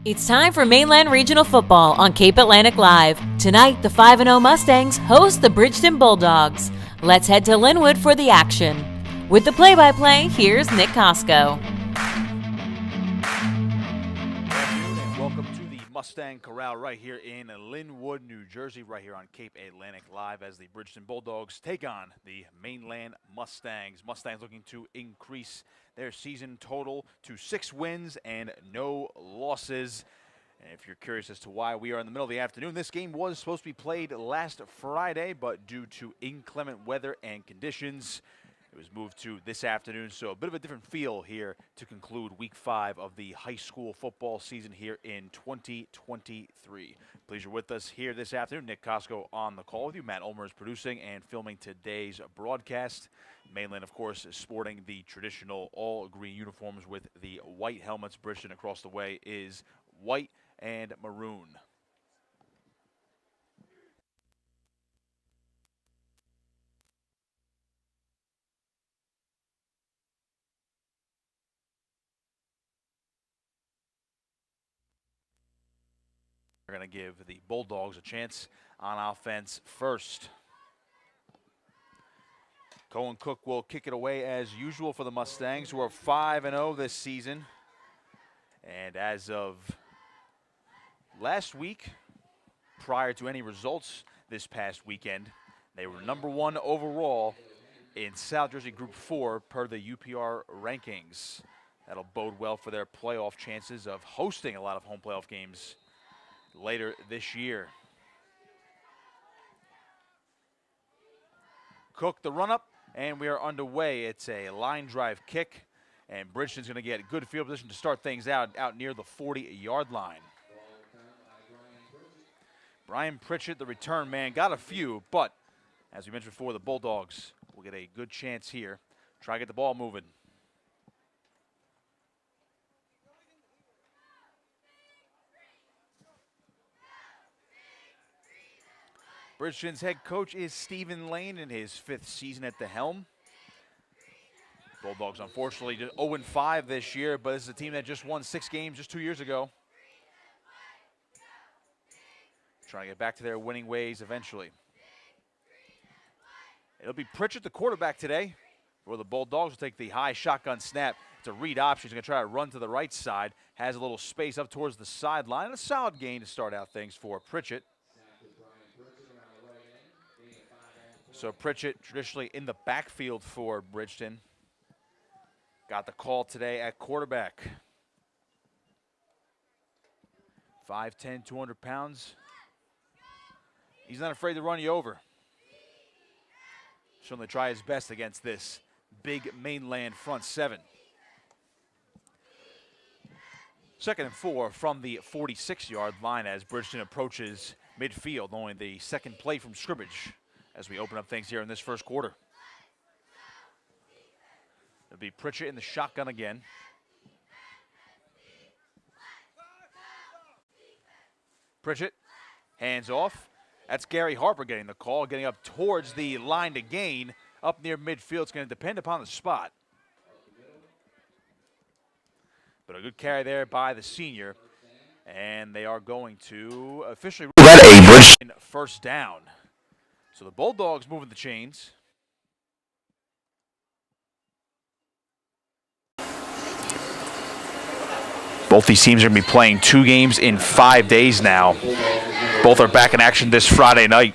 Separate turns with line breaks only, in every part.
It's time for Mainland Regional Football on Cape Atlantic Live. Tonight, the 5-0 Mustangs host the Bridgeton Bulldogs. Let's head to Linwood for the action. With the play-by-play, here's Nick Cosco.
Welcome to the Mustang Corral right here in Linwood, New Jersey, right here on Cape Atlantic Live as the Bridgeton Bulldogs take on the Mainland Mustangs. Mustangs looking to increase their season total to 6 wins and no losses. And if you're curious as to why we are in the middle of the afternoon, this game was supposed to be played last Friday, but due to inclement weather and conditions, it was moved to this afternoon. So a bit of a different feel here to conclude week 5 of the high school football season here in 2023. Please, you're with us here this afternoon. Nick Cosco on the call with you. Matt Ulmer is producing and filming today's broadcast. Mainland, of course, is sporting the traditional all-green uniforms with the white helmets. Bridgeton across the way is white and maroon. We're going to give the Bulldogs a chance on offense first. Cohen Cook will kick it away as usual for the Mustangs, who are 5-0 this season. And as of last week, prior to any results this past weekend, they were #1 overall in South Jersey Group 4 per the UPR rankings. That'll bode well for their playoff chances of hosting a lot of home playoff games later this year. Cook the run-up, and we are underway. It's a line drive kick, and Bridgeton's going to get good field position to start things out near the 40-yard line. Brian Pritchett, the return man, got a few, but as we mentioned before, the Bulldogs will get a good chance here. Try to get the ball moving. Bridgeton's head coach is Stephen Lane in his 5th season at the helm. Bulldogs, unfortunately, just 0-5 this year, but this is a team that just won 6 games just 2 years ago. Trying to get back to their winning ways eventually. It'll be Pritchett, the quarterback today, for the Bulldogs. Will take the high shotgun snap. It's a read option. He's going to try to run to the right side. Has a little space up towards the sideline. A solid gain to start out things for Pritchett. So Pritchett traditionally in the backfield for Bridgeton. Got the call today at quarterback. 5'10", 200 pounds. He's not afraid to run you over. Certainly try his best against this big Mainland front 7. 2nd and 4 from the 46-yard line as Bridgeton approaches midfield, only the second play from scrimmage as we open up things here in this first quarter. It'll be Pritchett in the shotgun again. Pritchett, hands off. That's Gary Harper getting the call, getting up towards the line to gain. Up near midfield, it's going to depend upon the spot. But a good carry there by the senior. And they are going to officially let a Bridgeton first down. So the Bulldogs moving the chains. Both these teams are going to be playing 2 games in 5 days now. Both are back in action this Friday night.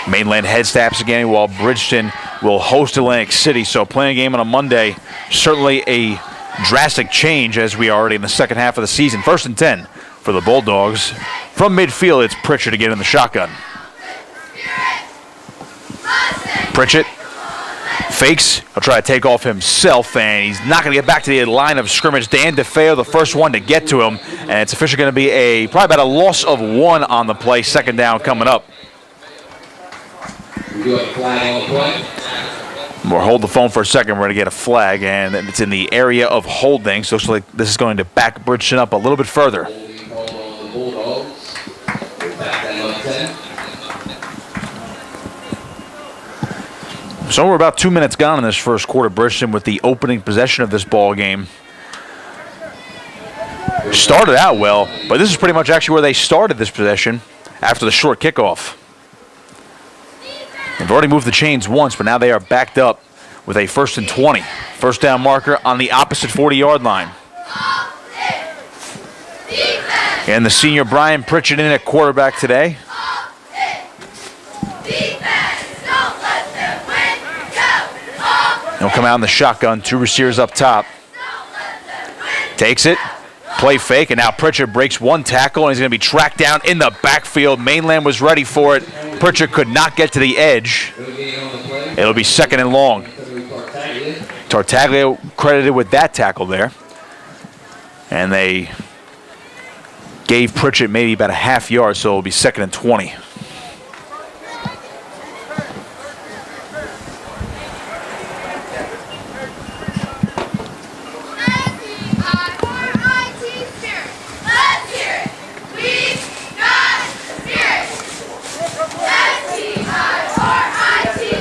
Mainland head snaps again, while Bridgeton will host Atlantic City. So playing a game on a Monday, certainly a drastic change as we are already in the second half of the season. 1st and 10 for the Bulldogs. From midfield, it's Pritchett again in the shotgun. Pritchett fakes. He'll try to take off himself, and he's not going to get back to the line of scrimmage. Dan DeFeo, the first one to get to him, and it's officially going to be probably about a loss of 1 on the play. 2nd down coming up. We'll hold the phone for a second. We're going to get a flag, and it's in the area of holding, so it looks like this is going to back Bridgeton up a little bit further. So we're about 2 minutes gone in this first quarter. Bridgeton with the opening possession of this ball game. Started out well, but this is pretty much actually where they started this possession after the short kickoff. They've already moved the chains once, but now they are backed up with a 1st and 20. First down marker on the opposite 40-yard line. And the senior Brian Pritchett in at quarterback today. He'll come out in the shotgun, 2 receivers up top. Takes it, play fake, and now Pritchett breaks 1 tackle, and he's going to be tracked down in the backfield. Mainland was ready for it. Pritchett could not get to the edge. It'll be 2nd and long. Tartaglia credited with that tackle there. And they gave Pritchett maybe about a half yard, so it'll be 2nd and 20.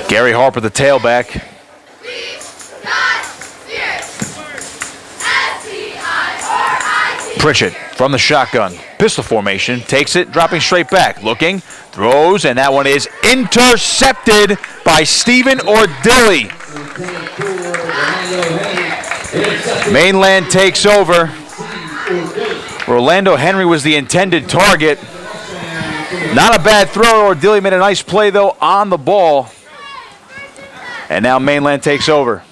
Gary Harper, the tailback. Pritchett from the shotgun. Pistol formation. Takes it, dropping straight back. Looking, throws, and that one is intercepted by Stephen Ordille. Mainland takes over. Orlando Henry was the intended target. Not a bad throw. Ordille made a nice play, though, on the ball. And now Mainland takes over.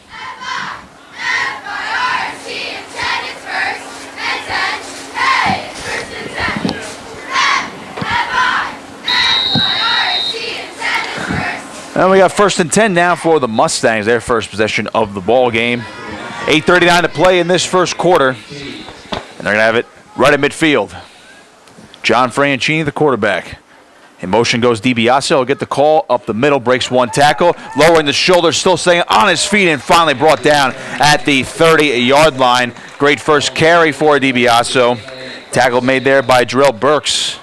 And we got 1st and 10 now for the Mustangs, their first possession of the ball game. 8:39 to play in this first quarter. And they're going to have it right at midfield. John Franchini, the quarterback. In motion goes DiBiase. He'll get the call up the middle, breaks 1 tackle, lowering the shoulder, still staying on his feet, and finally brought down at the 30-yard line. Great first carry for DiBiase. Tackle made there by Drell Burks.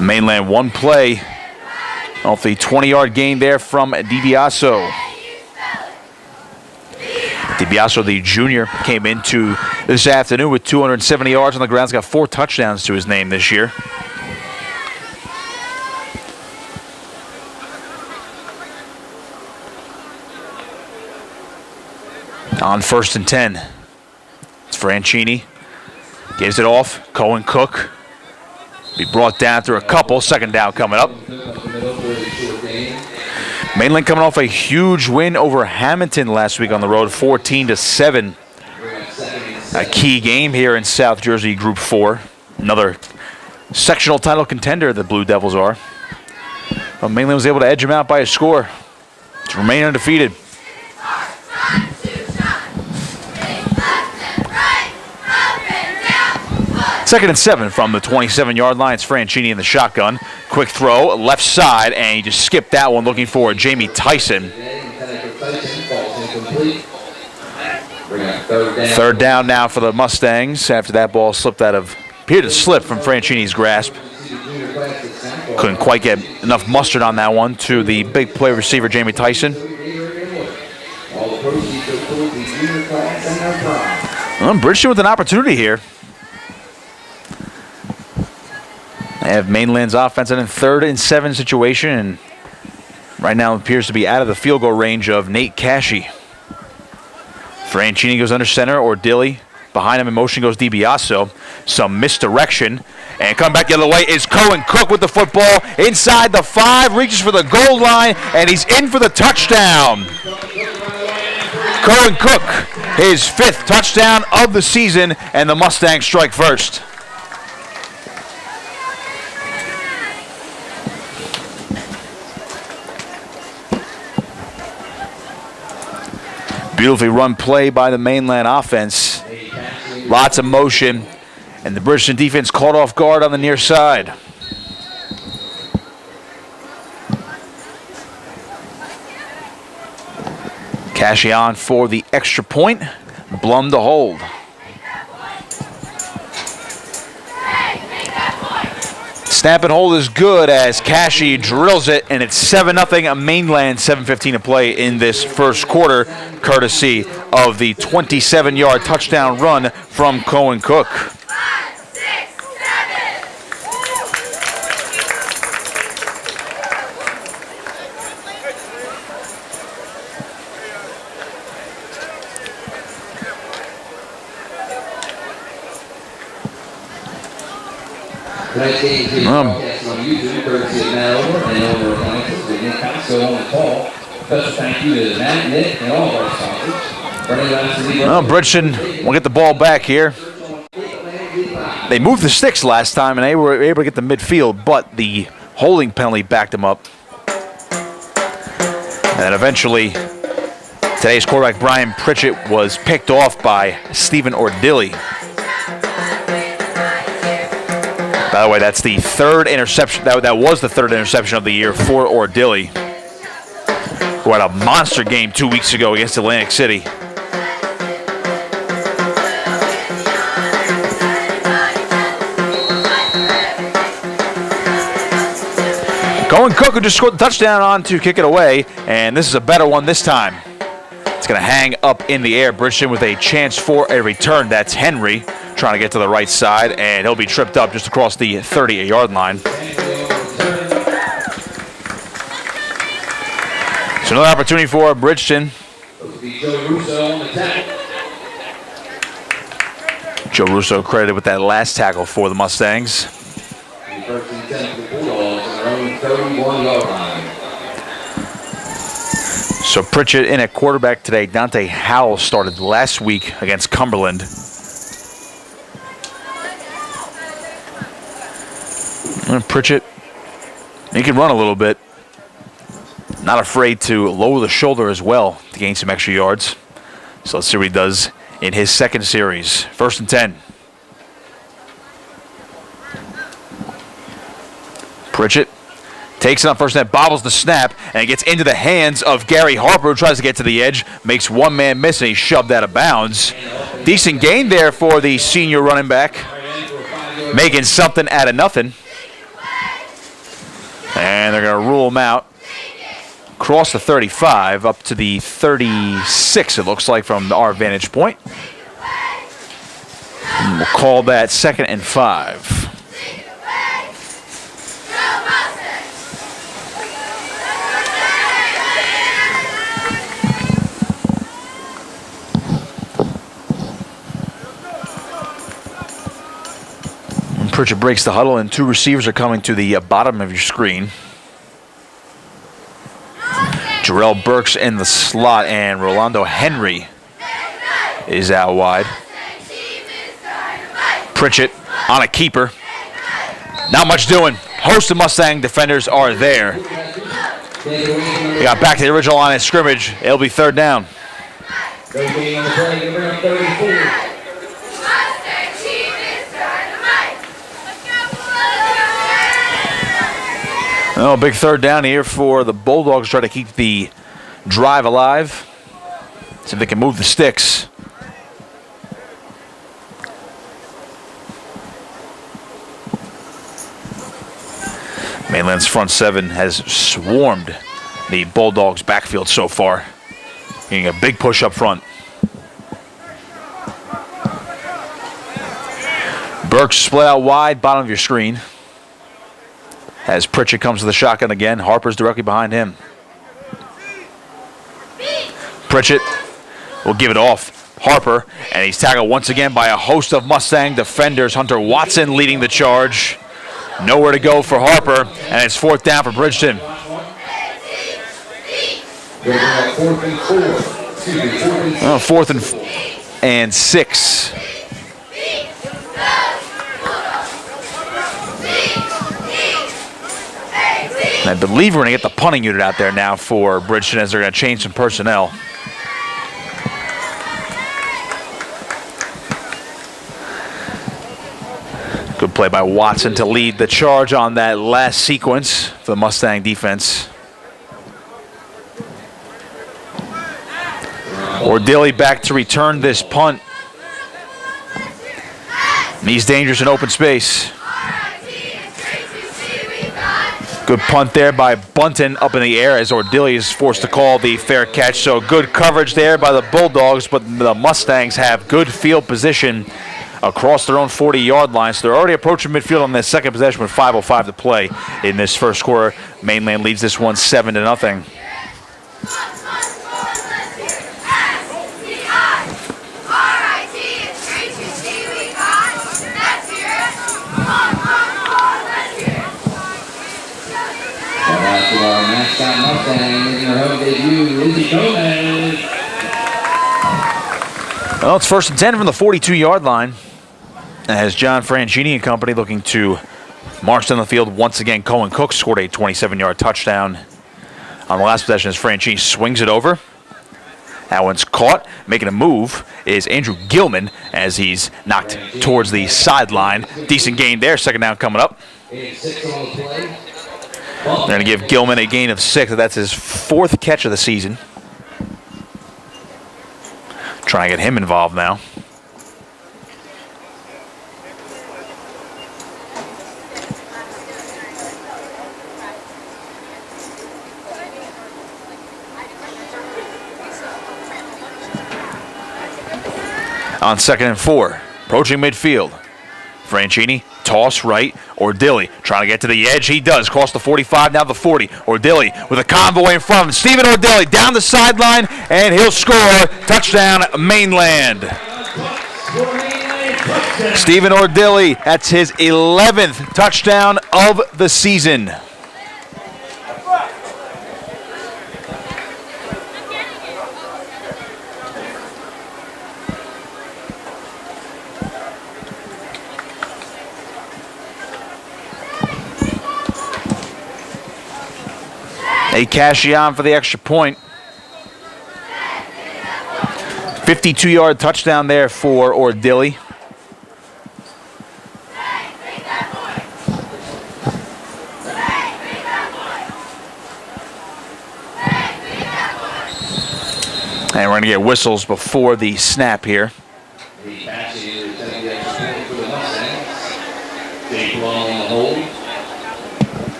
Mainland 1 play off the 20-yard gain there from DiBiase. DiBiase, the junior, came into this afternoon with 270 yards on the ground. He's got 4 touchdowns to his name this year. On 1st and 10. It's Franchini. Gives it off. Cohen Cook. Be brought down through a couple. 2nd down coming up. Mainland coming off a huge win over Hamilton last week on the road, 14-7. A key game here in South Jersey Group 4. Another sectional title contender the Blue Devils are. But Mainland was able to edge them out by a score to remain undefeated. Second and 7 from the 27-yard line. It's Franchini in the shotgun. Quick throw, left side, and he just skipped that one looking for Jamie Tyson. 3rd down now for the Mustangs after that ball appeared to slip from Franchini's grasp. Couldn't quite get enough mustard on that one to the big play receiver Jamie Tyson. Well, Bridgeton with an opportunity here. They have Mainland's offense in a 3rd and 7 situation, and right now appears to be out of the field goal range of Nate Cashy. Franchini goes under center, Ordille. Behind him in motion goes DiBiase. Some misdirection. And coming back the other way is Cohen Cook with the football. Inside the 5, reaches for the goal line, and he's in for the touchdown. Cohen Cook, his 5th touchdown of the season, and the Mustangs strike first. Beautifully run play by the Mainland offense. Lots of motion. And the Bridgeton defense caught off guard on the near side. Cashy on for the extra point. Blum to hold. Snap and hold is good as Cashy drills it, and it's 7-0 Mainland, 7:15 to play in this first quarter, courtesy of the 27-yard touchdown run from Cohen Cook.
Tonight's game is broadcast on YouTube, courtesy of Matt Over and Over Appliances with Nick Costco on the call. Special thank you to Matt, Nick, and all of our sponsors.
Bridgeton will get the ball back here. They moved the sticks last time, and they were able to get the midfield, but the holding penalty backed them up. And then eventually, today's quarterback, Brian Pritchett, was picked off by Stephen Ordille. By the way, that's the third interception. That was the third interception of the year for Ordille, who had a monster game 2 weeks ago against Atlantic City. Cohen Cook, who just scored the touchdown on to kick it away, and this is a better one this time. It's going to hang up in the air. Bridgeton with a chance for a return. That's Henry trying to get to the right side, and he'll be tripped up just across the 30-yard line. So another opportunity for Bridgeton. Joe Russo credited with that last tackle for the Mustangs. So Pritchett in at quarterback today. Dante Howell started last week against Cumberland. And Pritchett, he can run a little bit. Not afraid to lower the shoulder as well to gain some extra yards. So let's see what he does in his second series. 1st and 10. Pritchett takes it on first net, bobbles the snap, and it gets into the hands of Gary Harper, who tries to get to the edge, makes one man miss, and he's shoved out of bounds. Decent gain there for the senior running back, making something out of nothing. And they're going to rule him out. Across the 35, up to the 36, it looks like, from our vantage point. And we'll call that 2nd and 5. Pritchett breaks the huddle, and 2 receivers are coming to the bottom of your screen. Jarrell Burks in the slot, and Rolando Henry is out wide. Pritchett on a keeper. Not much doing. Host of Mustang defenders are there. We got back to the original line of scrimmage. It'll be 3rd down. Oh, big 3rd down here for the Bulldogs, try to keep the drive alive. See if they can move the sticks. Mainland's front 7 has swarmed the Bulldogs' backfield so far, getting a big push up front. Burks split out wide, bottom of your screen. As Pritchett comes to the shotgun again, Harper's directly behind him. Pritchett will give it off. Harper, and he's tackled once again by a host of Mustang defenders. Hunter Watson leading the charge. Nowhere to go for Harper, and it's 4th down for Bridgeton. 4th and 6. And I believe we're going to get the punting unit out there now for Bridgeton, as they're going to change some personnel. Good play by Watson to lead the charge on that last sequence for the Mustang defense. Ordille back to return this punt. And he's dangerous in open space. Good punt there by Bunton up in the air as Ordille is forced to call the fair catch. So good coverage there by the Bulldogs, but the Mustangs have good field position across their own 40-yard line. So they're already approaching midfield on their second possession with 5:05 to play in this first quarter. Mainland leads this one 7-0.
Our mascot Mustang making her home debut, Lindsay Gomez.
Well, it's 1st and 10 from the 42-yard line as John Franchini and company looking to march down the field once again. Cohen Cook scored a 27-yard touchdown on the last possession as Franchini swings it over. That one's caught. Making a move is Andrew Gilman as he's knocked towards the sideline. Decent gain there. Second down coming up. They're going to give Gilman a gain of 6. That's his 4th catch of the season. Trying to get him involved now. On 2nd and 4, approaching midfield. Franchini, toss right. Ordille trying to get to the edge. He does. Cross the 45, now the 40. Ordille with a convoy in front of him. Stephen Ordille down the sideline, and he'll score. Touchdown, Mainland. Stephen Ordille, that's his 11th touchdown of the season. They cash you on for the extra point. 52-yard touchdown there for Ordille. And we're going to get whistles before the snap here.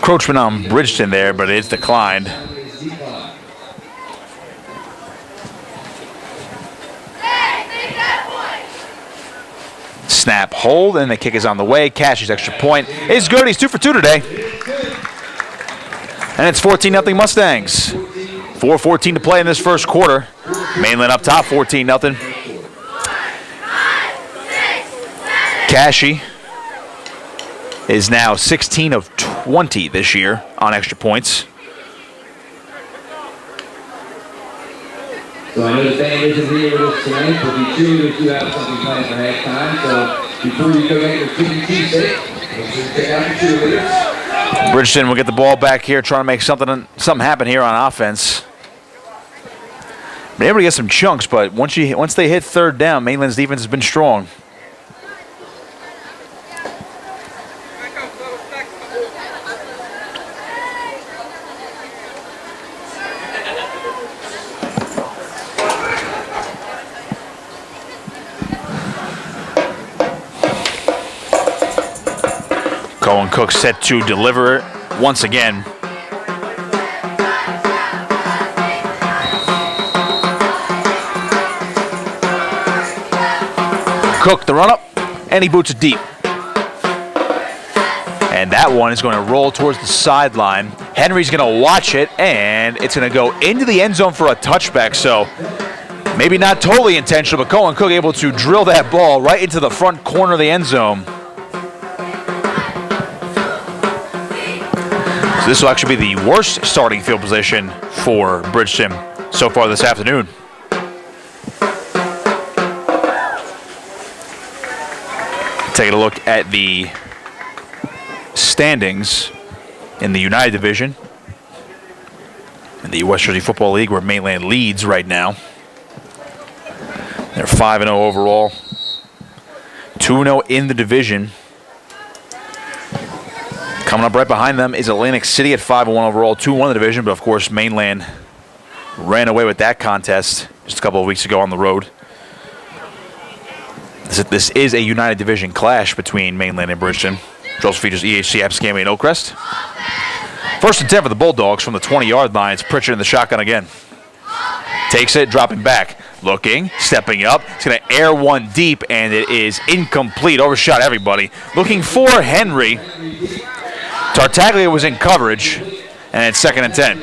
Encroachment on Bridgeton there, but it's declined. Snap, hold, and the kick is on the way. Cash's extra point is good. He's 2 for 2 today. And it's 14-0 Mustangs. 4:14 to play in this first quarter. Mainland up top, 14-0. Cashy is now 16 of 20 this year on extra points.
So I know the band isn't here with us tonight, but we do have something planned for halftime. So before you go make your PBT sake, make sure to check out the cheerleaders.
Bridgeton will get the ball back here, trying to make something happen here on offense. Been able to get some chunks, but once they hit 3rd down, Mainland's defense has been strong. Cohen Cook set to deliver it once again. Cook the run up, and he boots it deep. And that one is going to roll towards the sideline. Henry's going to watch it, and it's going to go into the end zone for a touchback. So maybe not totally intentional, but Cohen Cook able to drill that ball right into the front corner of the end zone. So this will actually be the worst starting field position for Bridgeton so far this afternoon. Taking a look at the standings in the United Division in the West Jersey Football League, where Mainland leads right now. They're 5-0 overall, 2-0 in the division. Coming up right behind them is Atlantic City at 5-1 overall, 2-1 in the division, but of course Mainland ran away with that contest just a couple of weeks ago on the road. This is a United Division clash between Mainland and Bridgeton. Also features EHC, Abscami, and Oakrest. 1st and 10 for the Bulldogs from the 20-yard line. It's Pritchett in the shotgun again. Takes it, dropping back. Looking, stepping up. He's going to air one deep, and it is incomplete. Overshot everybody. Looking for Henry. Tartaglia was in coverage, and it's 2nd and 10.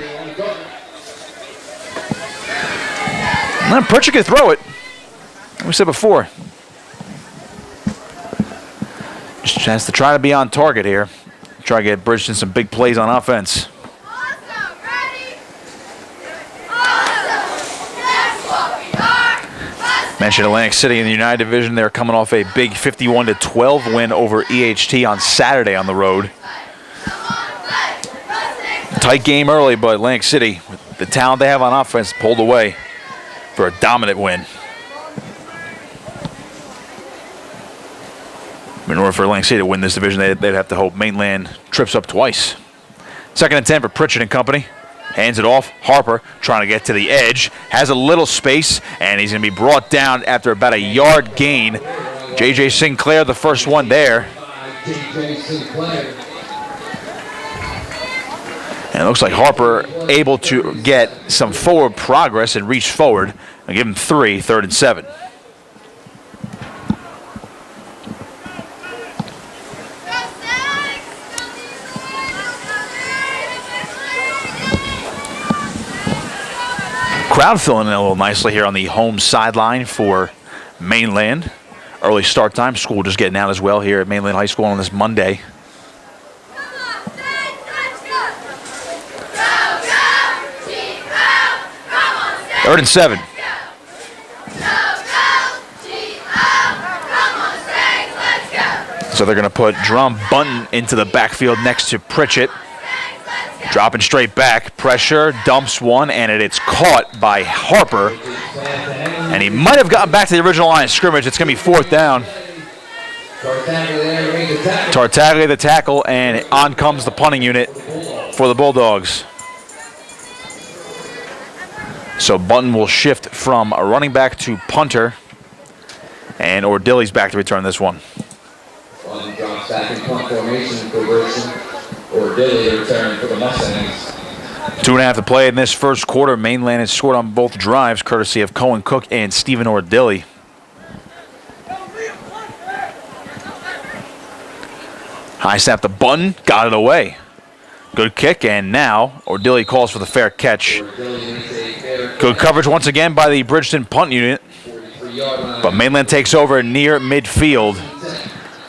And then Pritchett can throw it. Like we said before. Just has to try to be on target here. Try to get Bridgeton some big plays on offense. Mentioned Atlantic City in the United Division. They're coming off a big 51-12 win over EHT on Saturday on the road. Tight game early, but Atlantic City, with the talent they have on offense, pulled away for a dominant win. In order for Atlantic City to win this division, they'd have to hope Mainland trips up twice. 2nd and 10 for Pritchett and company. Hands it off. Harper trying to get to the edge. Has a little space, and he's going to be brought down after about a yard gain. J.J. Sinclair, the first one there. And it looks like Harper able to get some forward progress and reach forward. I'll give him 3, 3rd and 7. Crowd filling in a little nicely here on the home sideline for Mainland. Early start time. School just getting out as well here at Mainland High School on this Monday. Third and 7. So they're going to put Drum Bunton into the backfield next to Pritchett. Dropping straight back, pressure, dumps one, and it's caught by Harper. And he might have gotten back to the original line of scrimmage. It's going to be 4th down. Tartaglia the tackle, and on comes the punting unit for the Bulldogs. So Bunton will shift from a running back to punter, and Ordille's back to return this one.
Bunton drops back in punt formation for Bridgeton. Ordille return for the Mustangs.
2.5 to play in this first quarter. Mainland has scored on both drives, courtesy of Cohen Cook and Stephen Ordille. High snap to Bunton, got it away. Good kick, and now Ordille calls for the fair catch. Good coverage once again by the Bridgeton punt unit. But Mainland takes over near midfield,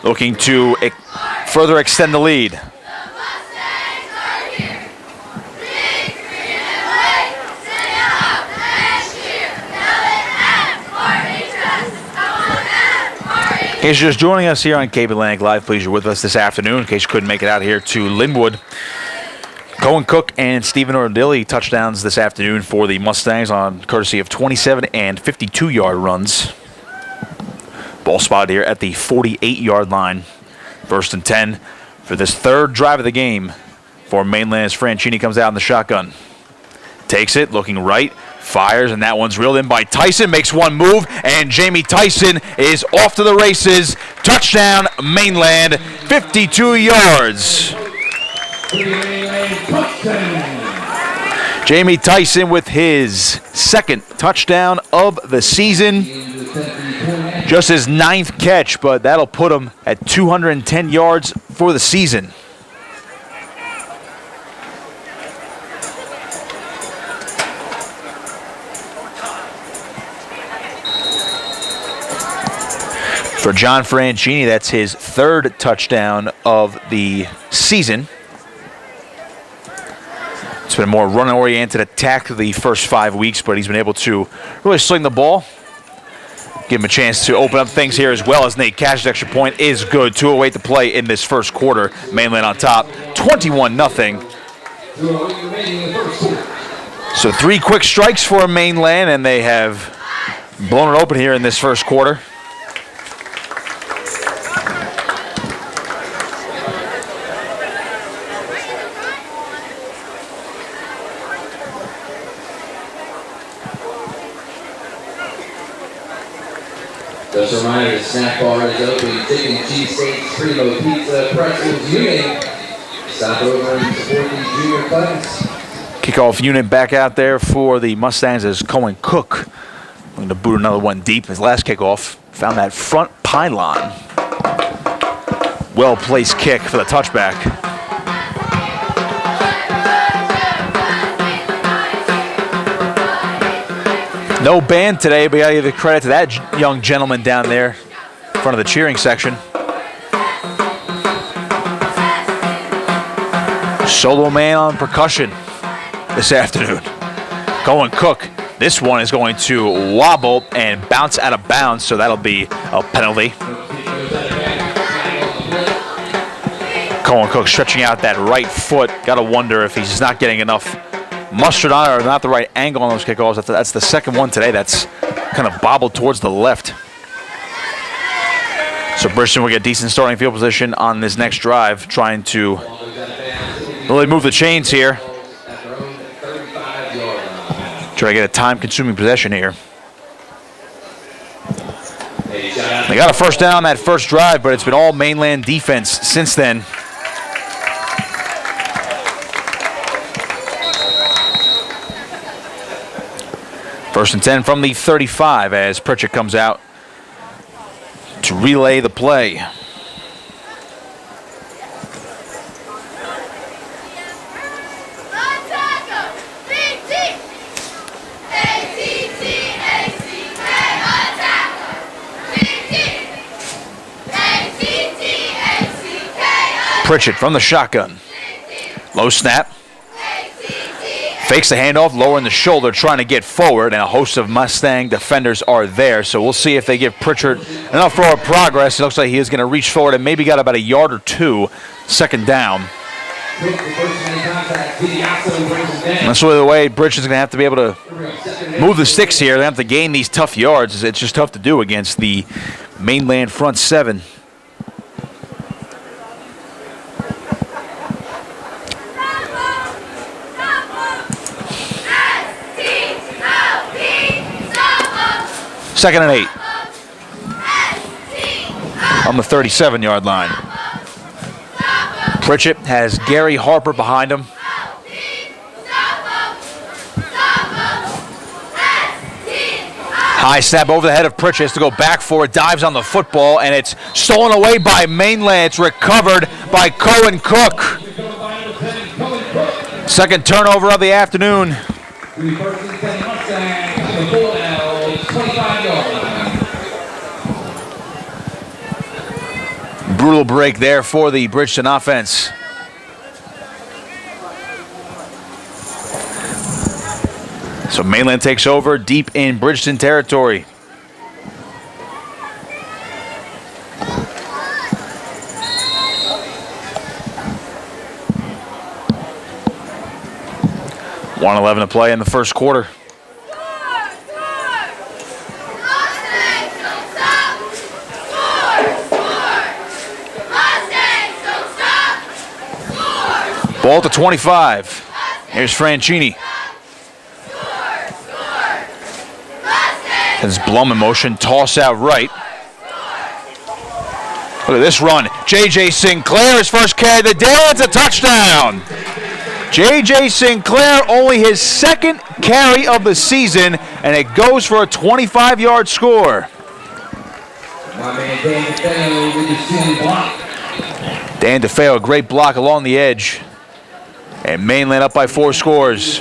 looking to further extend the lead. In case you're just joining us here on Cape Atlantic Live, please, you're with us this afternoon. In case you couldn't make it out here to Linwood, Cohen Cook and Stephen Ordille touchdowns this afternoon for the Mustangs on courtesy of 27 and 52-yard runs. Ball spotted here at the 48-yard line. 1st and 10 for this 3rd drive of the game for Mainland as Franchini comes out in the shotgun. Takes it, looking right, fires, and that one's reeled in by Tyson. Makes one move, and Jamie Tyson is off to the races. Touchdown, Mainland, 52 yards. Jamie Tyson with his 2nd touchdown of the season. Just his 9th catch, but that'll put him at 210 yards for the season. For John Franchini, that's his 3rd touchdown of the season. It's been a more run-oriented attack the first 5 weeks, but he's been able to really sling the ball. Give him a chance to open up things here as well as Nate Cash's extra point is good. 2:08 to play in this first quarter. Mainland on top, 21-0. So 3 quick strikes for Mainland, and they have blown it open here in this first quarter.
Just a reminder, the snack bar is open. Chicken, cheesesteaks, primo pizza, pretzels, you name it. Stop over and support the junior class.
Kickoff unit back out there for the Mustangs as Callen Cook looking to boot another one deep. His last kickoff found that front pylon. Well-placed kick for the touchback. No band today, but you gotta give the credit to that young gentleman down there in front of the cheering section. Solo man on percussion this afternoon. Callen Cook. This one is going to wobble and bounce out of bounds, so that'll be a penalty. Callen Cook stretching out that right foot. Gotta wonder if he's not getting enough mustard on it or not the right angle on those kickoffs. That's the second one today that's kind of bobbled towards the left. So Bridgeton will get decent starting field position on this next drive, trying to really move the chains here. Try to get a time-consuming possession here. They got a first down on that first drive, but it's been all Mainland defense since then. First and 10 from the 35 as Pritchett comes out to relay the play. Pritchett from the shotgun. Low snap. Fakes the handoff, lowering the shoulder, trying to get forward, and a host of Mustang defenders are there. So we'll see if they give Pritchett enough forward progress. It looks like he is going to reach forward and maybe got about a yard or two. Second down. That's really the way Bridgeton's going to have to be able to move the sticks here. They have to gain these tough yards. It's just tough to do against the Mainland front seven. Second and 8 on the 37-yard line. Pritchett has Gary Harper behind him. High snap over the head of Pritchett has to go back for it, dives on the football, and it's stolen away by Mainland. It's recovered by Callen Cook. Second turnover of the afternoon. Brutal break there for the Bridgeton offense. So Mainland takes over deep in Bridgeton territory. .111 to play in the first quarter. Ball to 25. Here's Franchini. As Blum in motion, toss out right. Look at this run. J.J. Sinclair, his first carry of the day. It's a touchdown. J.J. Sinclair, only his second carry of the season, and it goes for a 25-yard score. Dan DeFeo, a great block along the edge. And Mainland up by 4 scores.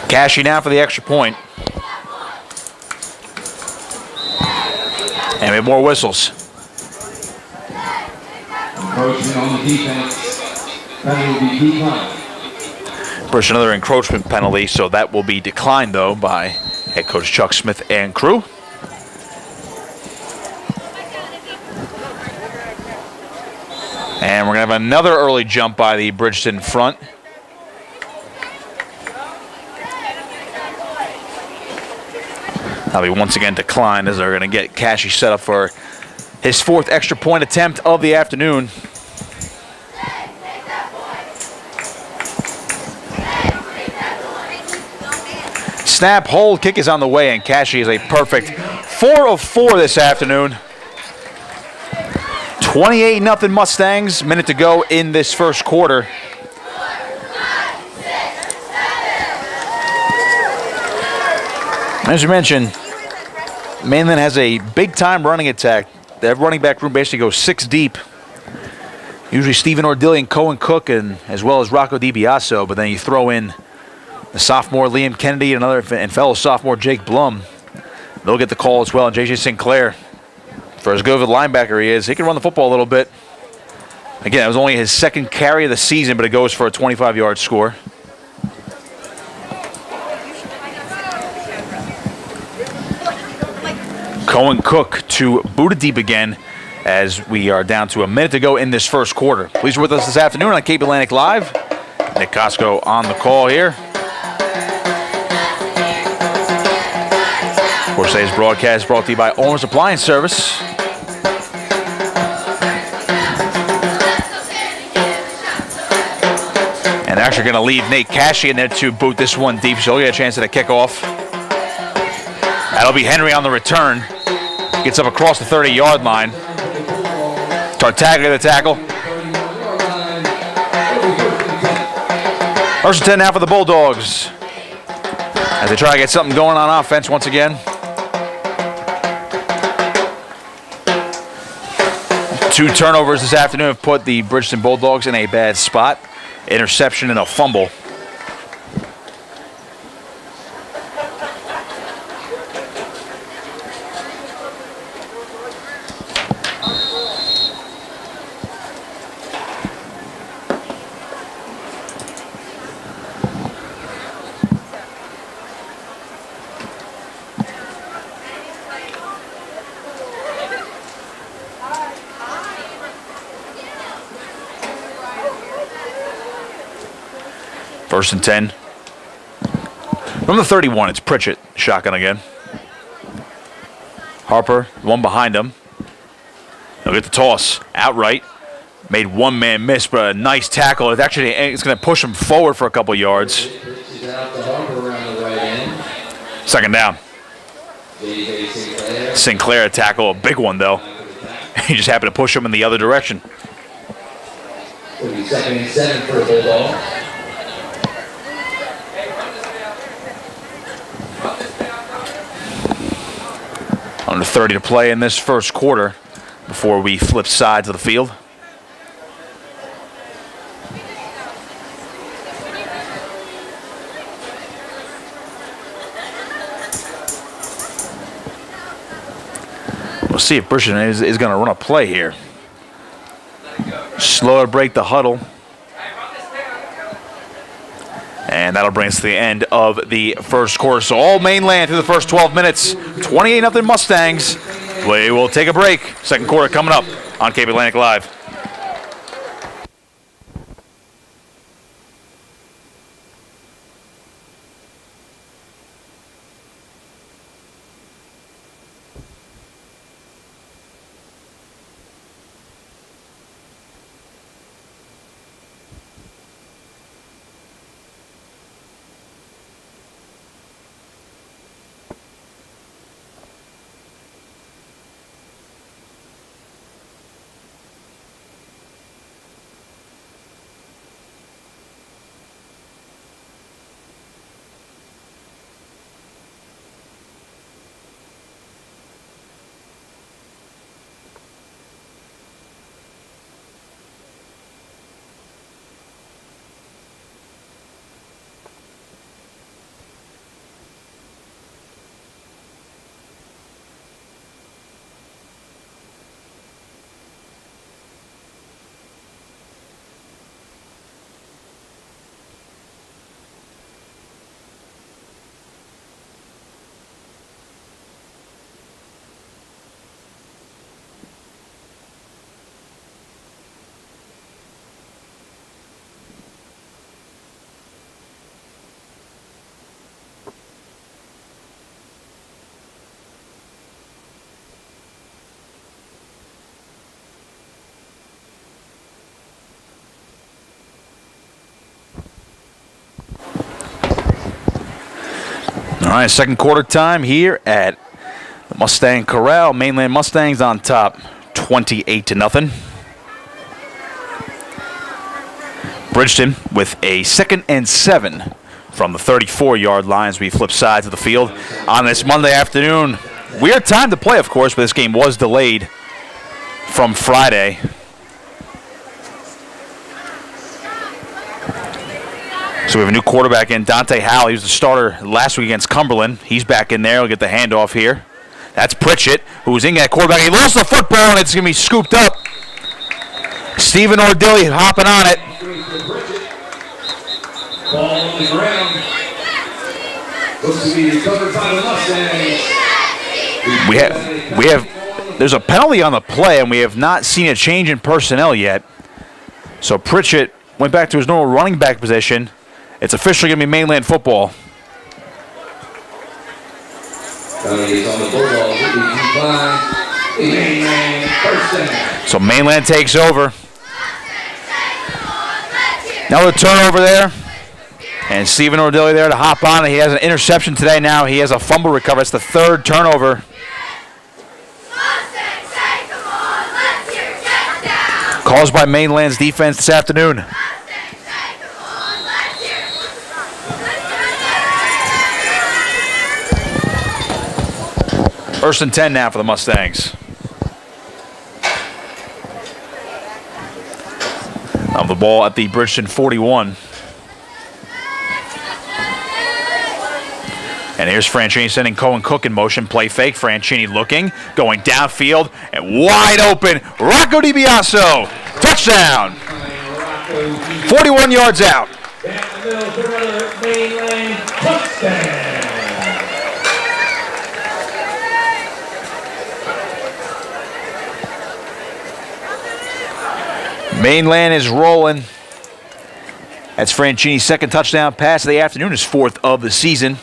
Cashing out for the extra point. And we have more whistles.
Encroachment on the defense. Penalty will be declined.
First, another encroachment penalty, so that will be declined, though, by head coach Chuck Smith and crew. And we're going to have another early jump by the Bridgeton front. That'll be once again declined as they're going to get Cashy set up for his 4th extra point attempt of the afternoon. Snap, hold, kick is on the way, and Cashy is a perfect 4 of 4 this afternoon. 28-0 Mustangs, minute to go in this first quarter. As you mentioned, Mainland has a big-time running attack. Their running back room basically goes 6 deep. Usually Stephen Ordille and Cohen Cook, and as well as Rocco DiBiaso, but then you throw in the sophomore Liam Kennedy and fellow sophomore Jake Blum. They'll get the call as well. And J.J. Sinclair, for as good of a linebacker he is, he can run the football a little bit. Again, it was only his 2nd carry of the season, but it goes for a 25-yard score. Cohen Cook to Buddha deep again as we are down to a minute to go in this first quarter. Please with us this afternoon on Cape Atlantic Live. Nick Costco on the call here. Of course, today's broadcast is brought to you by Owner's Appliance Service. And they're actually going to leave Nate Cashy in there to boot this one deep, so he'll get a chance at a kickoff. That'll be Henry on the return. Gets up across the 30-yard line. Tartaglia the tackle. 1st and 10 now for the Bulldogs as they try to get something going on offense once again. 2 turnovers this afternoon have put the Bridgeton Bulldogs in a bad spot. Interception and a fumble. First and 10. From the 31, it's Pritchett. Shotgun again. Harper, one behind him. They'll get the toss outright. Made one man miss, but a nice tackle. It's going to push him forward for a couple yards. Second down. Sinclair tackle, a big one though. He just happened to push him in the other direction.
It'll be 2nd and 7 for the Bulldogs.
Under 30 to play in this first quarter before we flip sides of the field. We'll see if Bridgeton is going to run a play here. Slow to break the huddle. And that'll bring us to the end of the first quarter. So all Mainland through the first 12 minutes. 28-0 Mustangs. We will take a break. Second quarter coming up on Cape Atlantic Live. right, second quarter time here at the Mustang Corral. Mainland Mustangs on top, 28-0. Bridgeton with a 2nd and 7 from the 34-yard line as we flip sides of the field on this Monday afternoon. Weird time to play, of course, but this game was delayed from Friday. So we have a new quarterback in, Dante Howell. He was the starter last week against Cumberland. He's back in there. He'll get the handoff here. That's Pritchett, who's in that quarterback. He lost the football, and it's going to be scooped up. Stephen Ordille hopping on it.
Ball on the ground. Looks to be recovered by the Mustangs.
There's a penalty on the play, and we have not seen a change in personnel yet. So Pritchett went back to his normal running back position. It's officially going to be Mainland football. So Mainland takes over. Another turnover there. And Stephen Ordille there to hop on. He has an interception today now. He has a fumble recovery. It's the 3rd turnover. Calls by Mainland's defense this afternoon. First and 10 now for the Mustangs. Now the ball at the Bridgeton 41. And here's Franchini sending Cohen Cook in motion. Play fake. Franchini looking, going downfield, and wide open. Rocco DiBiaso. Touchdown. 41 yards out. Mainland is rolling. That's Franchini's 2nd touchdown pass of the afternoon, his 4th of the season.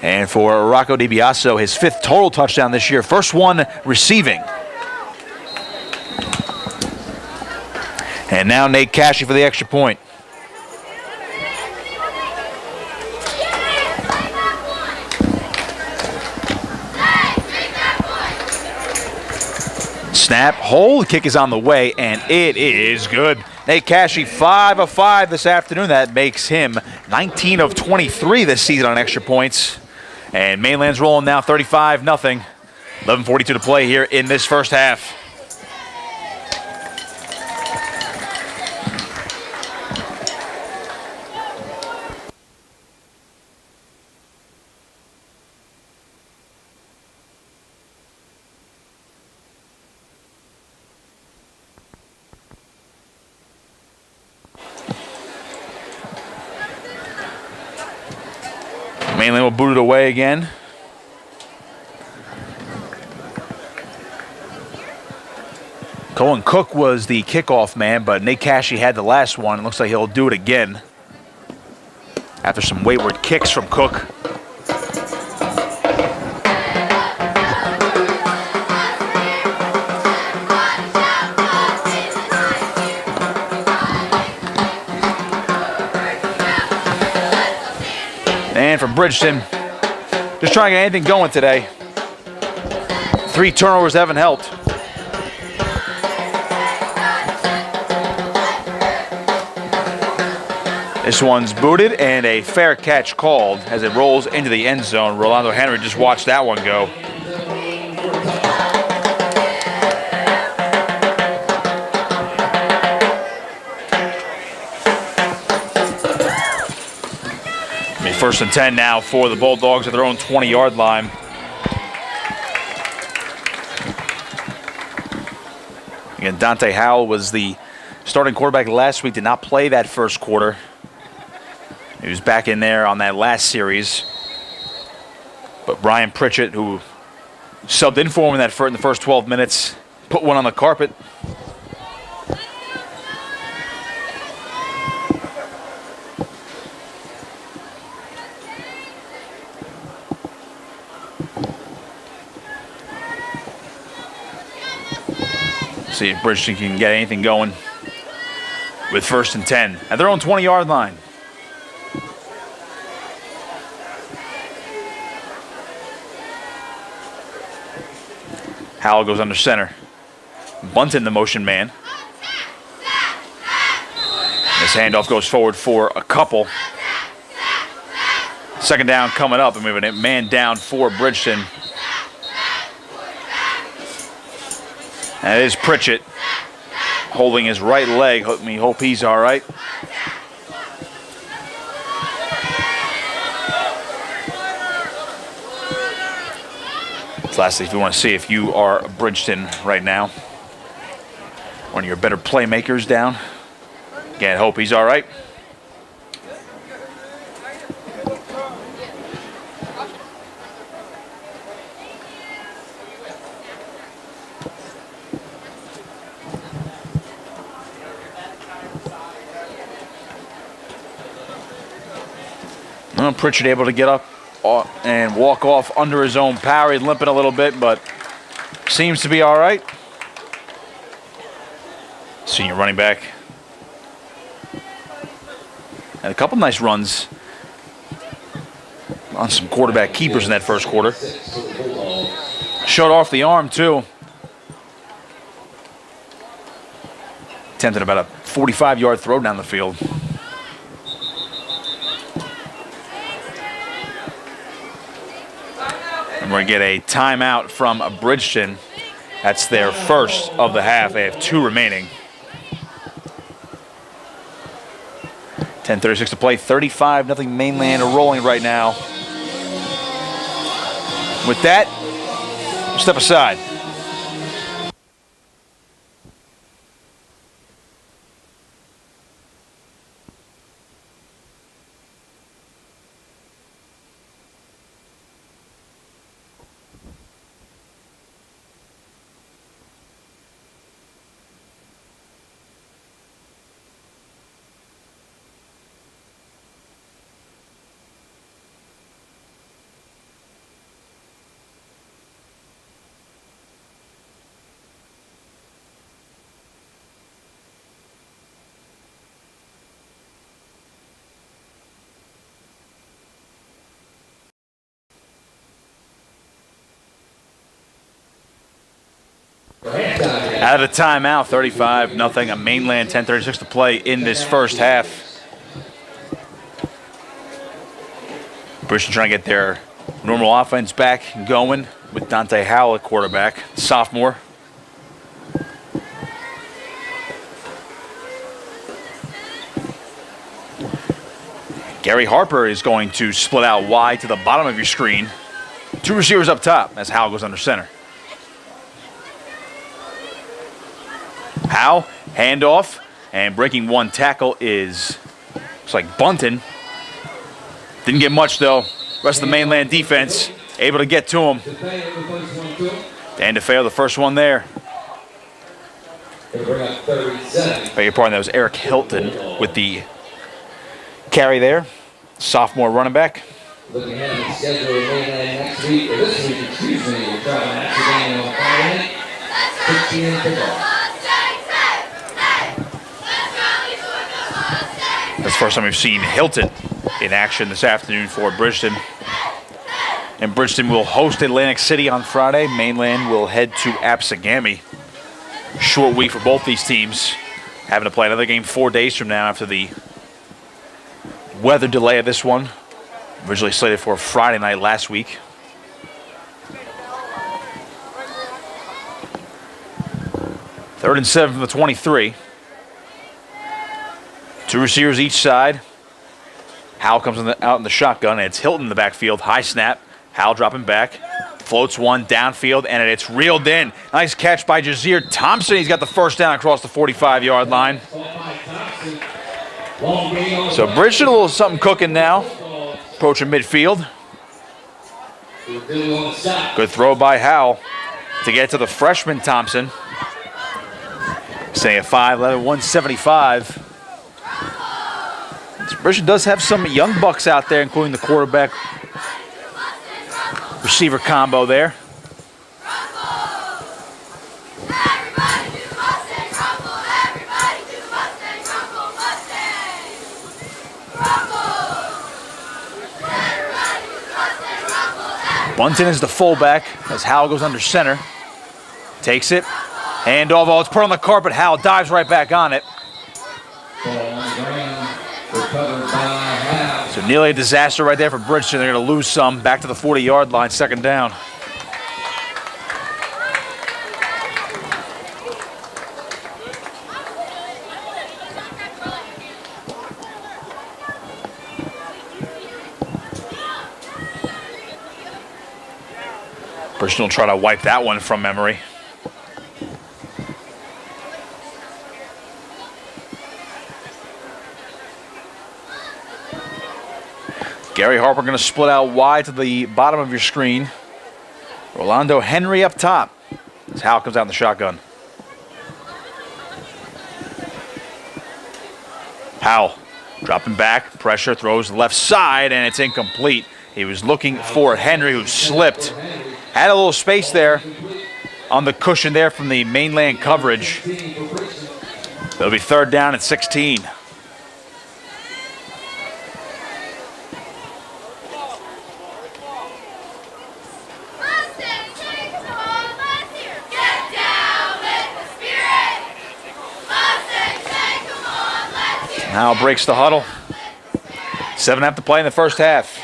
And for Rocco DiBiaso, his 5th total touchdown this year. First one receiving. And now Nate Cashy for the extra point. Snap, hold, kick is on the way, and it is good. Nate Cashy, 5 of 5 this afternoon. That makes him 19 of 23 this season on extra points. And Mainland's rolling now 35-0. 11:42 to play here in this first half. Mainland will boot it away again. Cohen Cook was the kickoff man, but Nate Cashy had the last one. It looks like he'll do it again after some wayward kicks from Cook. And from Bridgeton, just trying to get anything going today. 3 turnovers haven't helped. This one's booted and a fair catch called as it rolls into the end zone. Rolando Henry just watched that one go. First and 10 now for the Bulldogs at their own 20-yard line. Again, Dante Howell was the starting quarterback last week, did not play that first quarter. He was back in there on that last series. But Brian Pritchett, who subbed in for him in the first 12 minutes, put one on the carpet. See if Bridgeton can get anything going with first and 10 at their own 20-yard line. Howell goes under center. Bunton, the motion man. This handoff goes forward for a couple. Second down coming up, and we have a man down for Bridgeton. And it is Pritchett holding his right leg. Hope he's all right. Lastly, if you want to see if you are Bridgeton right now, one of your better playmakers down. Again, hope he's all right. Pritchett able to get up and walk off under his own power. He's limping a little bit, but seems to be all right. Senior running back. And a couple nice runs on some quarterback keepers in that first quarter. Showed off the arm, too. Attempted about a 45-yard throw down the field. And we're going to get a timeout from Bridgeton. That's their first of the half. They have 2 remaining. 10:36 to play. 35-0 Mainland rolling right now. With that, step aside. Out of the timeout, 35-0. A Mainland 10:36 to play in this first half. Bridgeton trying to get their normal offense back going with Dante Howell at quarterback, sophomore. Gary Harper is going to split out wide to the bottom of your screen. 2 receivers up top as Howell goes under center. Howe, handoff, and breaking one tackle is, looks like Bunton. Didn't get much though. Rest of the Mainland defense able to get to him. Dan DeFeo, the first one there. Beg your pardon, that was Eric Hilton with the carry there. Sophomore running back.
Looking ahead at the schedule of Mainland next week, or this week, excuse me, we'll try an extra game on Friday night, 6 p.m. kickoff.
That's the first time we've seen Hilton in action this afternoon for Bridgeton. And Bridgeton will host Atlantic City on Friday. Mainland will head to Apsagami. Short week for both these teams. Having to play another game 4 days from now after the weather delay of this one. Originally slated for Friday night last week. Third and 7 from the 23. 2 receivers each side. Howell comes out in the shotgun, and it's Hilton in the backfield. High snap. Howell dropping back. Floats one downfield, and it's reeled in. Nice catch by Jazir Thompson. He's got the first down across the 45-yard line. So Bridgeton a little something cooking now. Approaching midfield. Good throw by Howell to get to the freshman Thompson. Staying at 5'11", 175. Bridgeton does have some young bucks out there, including the quarterback receiver combo there. Bunton is the fullback as Howell goes under center. Takes it. Hand off. Oh, it's put on the carpet. Howell dives right back on it. So nearly a disaster right there for Bridgeton. They're going to lose some. Back to the 40-yard line, second down. Bridgeton will try to wipe that one from memory. Gary Harper going to split out wide to the bottom of your screen. Rolando Henry up top as Howell comes out in the shotgun. Howell dropping back, pressure, throws left side, and it's incomplete. He was looking for Henry, who slipped. Had a little space there on the cushion there from the Mainland coverage. It'll be third down at 16. Now breaks the huddle. 7.5 to play in the first half.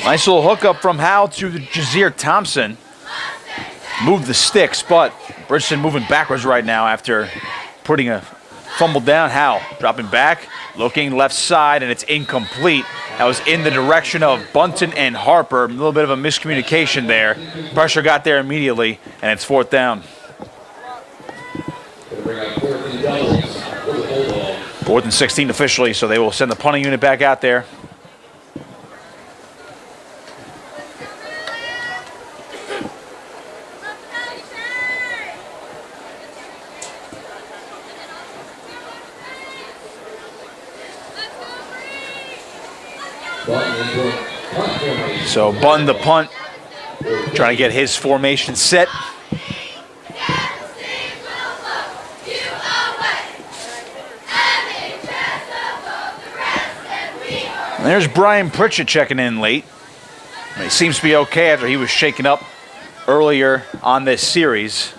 Nice little hookup from Howell to Jazir Thompson. Moved the sticks, but Bridgeton moving backwards right now after putting a fumble down. Howell dropping back, looking left side, and it's incomplete. That was in the direction of Bunton and Harper. A little bit of a miscommunication there. Pressure got there immediately, and it's fourth down. Fourth and 16 officially, so they will send the punting unit back out there. So Bunn the punt, trying to get his formation set. And there's Brian Pritchett checking in late. He seems to be okay after he was shaken up earlier on this series.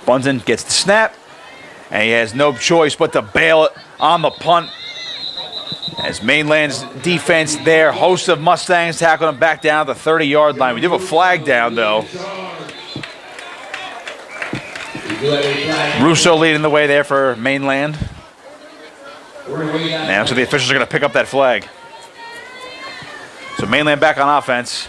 Bunton gets the snap, and he has no choice but to bail it on the punt. As Mainland's defense there, host of Mustangs tackling him back down to the 30-yard line. We do have a flag down, though. Russo leading the way there for Mainland. Now, so the officials are going to pick up that flag. So Mainland back on offense.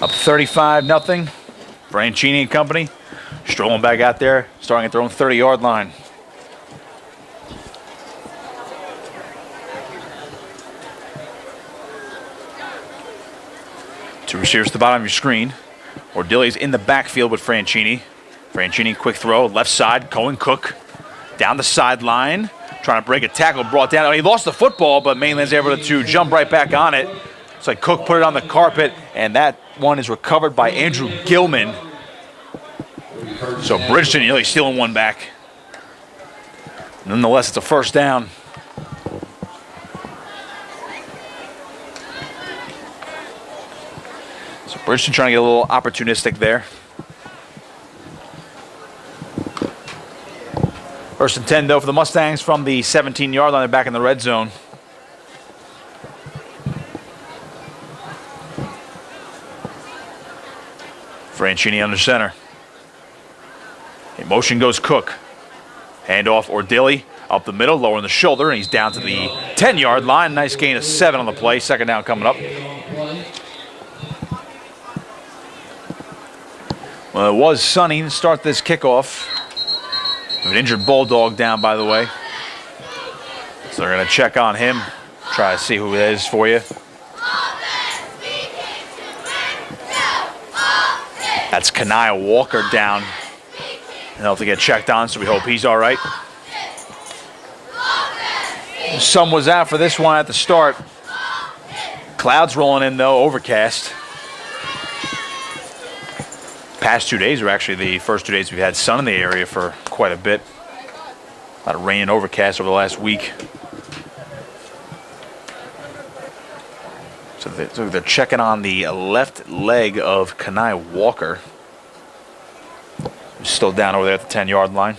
Up 35-0. Franchini and company strolling back out there, starting at their own 30-yard line. Two receivers at the bottom of your screen. Ordille's in the backfield with Franchini. Franchini, quick throw, left side, Cohen Cook down the sideline, trying to break a tackle, brought down. He lost the football, but Mainland's able to jump right back on it. It's like Cook put it on the carpet, and that one is recovered by Andrew Gilman. So Bridgeton nearly stealing one back. Nonetheless, it's a first down. So Bridgeton trying to get a little opportunistic there. First and 10, though, for the Mustangs from the 17-yard line. They're back in the red zone. Franchini under center. In motion goes Cook. Handoff Ordille up the middle, lowering the shoulder, and he's down to the 10-yard line. Nice gain of 7 on the play. Second down coming up. Well, it was sunny to start this kickoff. An injured Bulldog down, by the way. So they're going to check on him, try to see who it is for you. That's Kanaya Walker down. And he'll have to get checked on, so we hope he's all right. Sun was out for this one at the start. Clouds rolling in though, overcast. Past 2 days are actually the first 2 days we've had sun in the area for quite a bit. A lot of rain and overcast over the last week. So they're checking on the left leg of Kanai Walker. He's still down over there at the 10-yard line.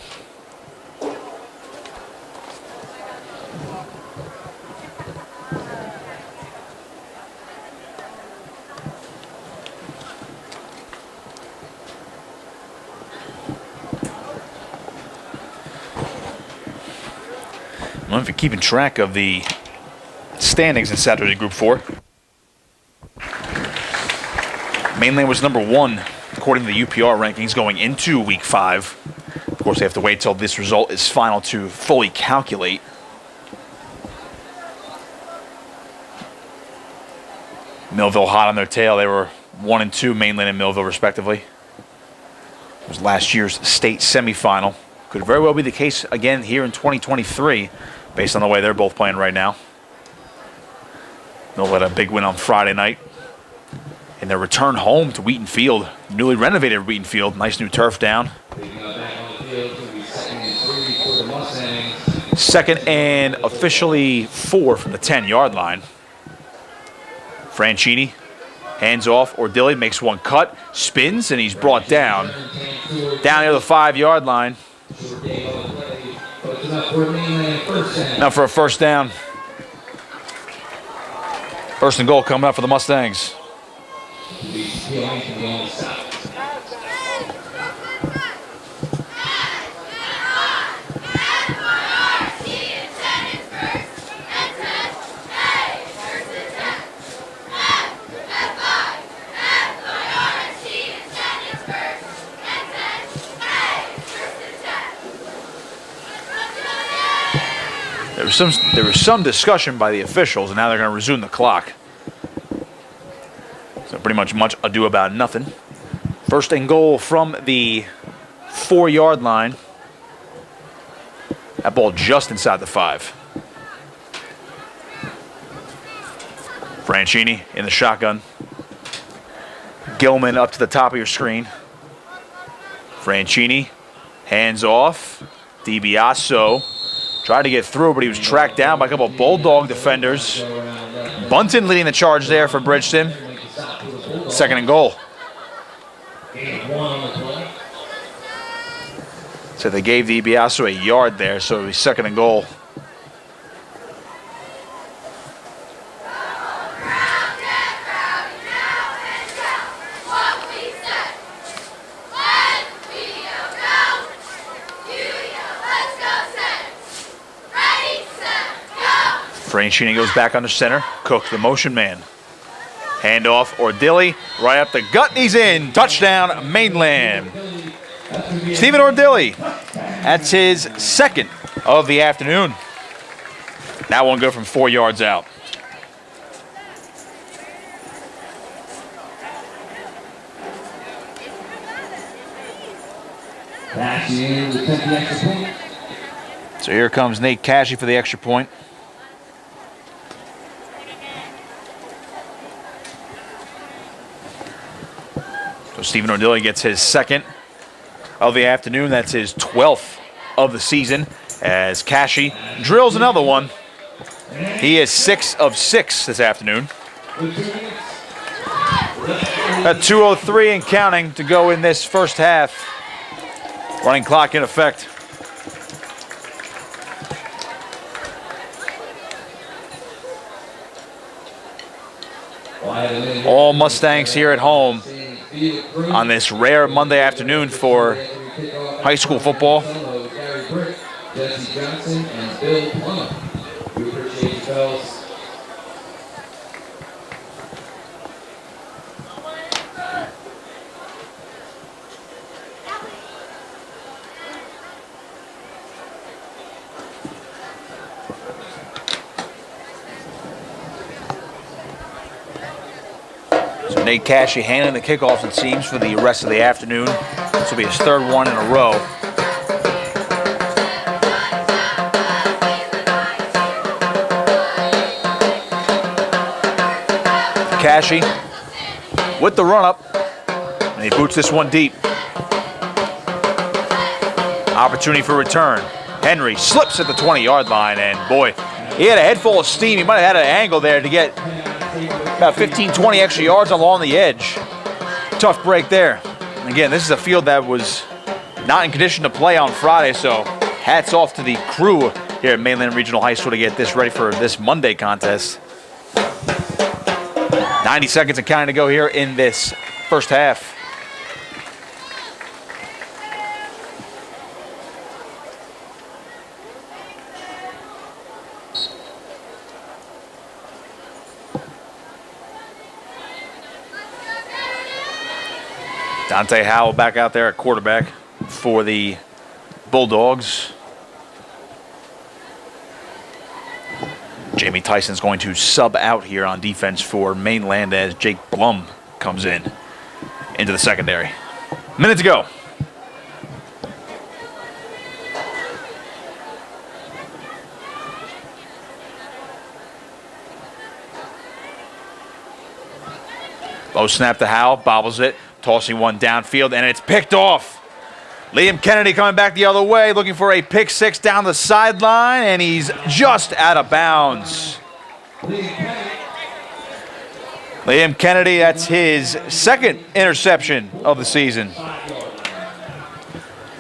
I don't know if you're keeping track of the standings in Saturday Group 4. Mainland was number 1 according to the UPR rankings going into Week 5. Of course, they have to wait till this result is final to fully calculate. Millville hot on their tail. They were 1 and 2, Mainland and Millville respectively. It was last year's state semifinal. Could very well be the case again here in 2023 based on the way they're both playing right now. Millville had a big win on Friday night in their return home to Wheaton Field. Newly renovated Wheaton Field. Nice new turf down. Second and officially 4 from the 10-yard line. Franchini hands off. Ordille makes one cut, spins, and he's brought down. Down near the 5-yard line. Now for a first down. First and goal coming up for the Mustangs. There was some discussion by the officials, and now they're going to resume the clock. So pretty much ado about nothing. First and goal from the 4-yard line. That ball just inside the 5. Franchini in the shotgun. Gilman up to the top of your screen. Franchini, hands off. DiBiaso tried to get through, but he was tracked down by a couple of Bulldog defenders. Bunton leading the charge there for Bridgeton. Second and goal. So they gave DiBiaso a yard there, so it'll be second and goal. Franchini goes back under center. Cook, the motion man. Handoff, Ordille, right up the gut, and he's in. Touchdown, Mainland. Stephen Ordille, that's his second of the afternoon. That one good from 4 yards out. So here comes Nate Cashy for the extra point. So Stephen Ordille gets his second of the afternoon. That's his 12th of the season as Cashy drills another one. He is 6 of 6 this afternoon. At 2:03 and counting to go in this first half. Running clock in effect. All Mustangs here at home on this rare Monday afternoon for high school football. So Nate Cashy handling the kickoffs, it seems, for the rest of the afternoon. This will be his third one in a row. Cashy with the run-up, and he boots this one deep. Opportunity for return. Henry slips at the 20-yard line, and boy, he had a head full of steam. He might have had an angle there to get about 15, 20 extra yards along the edge. Tough break there. Again, this is a field that was not in condition to play on Friday, so hats off to the crew here at Mainland Regional High School to get this ready for this Monday contest. 90 seconds and counting to go here in this first half. Dante Howell back out there at quarterback for the Bulldogs. Jamie Tyson's going to sub out here on defense for Mainland as Jake Blum comes into the secondary. Minute to go. Low snap to Howell, bobbles it, tossing one downfield, and it's picked off. Liam Kennedy coming back the other way, looking for a pick six down the sideline, and he's just out of bounds. Liam Kennedy, that's his second interception of the season.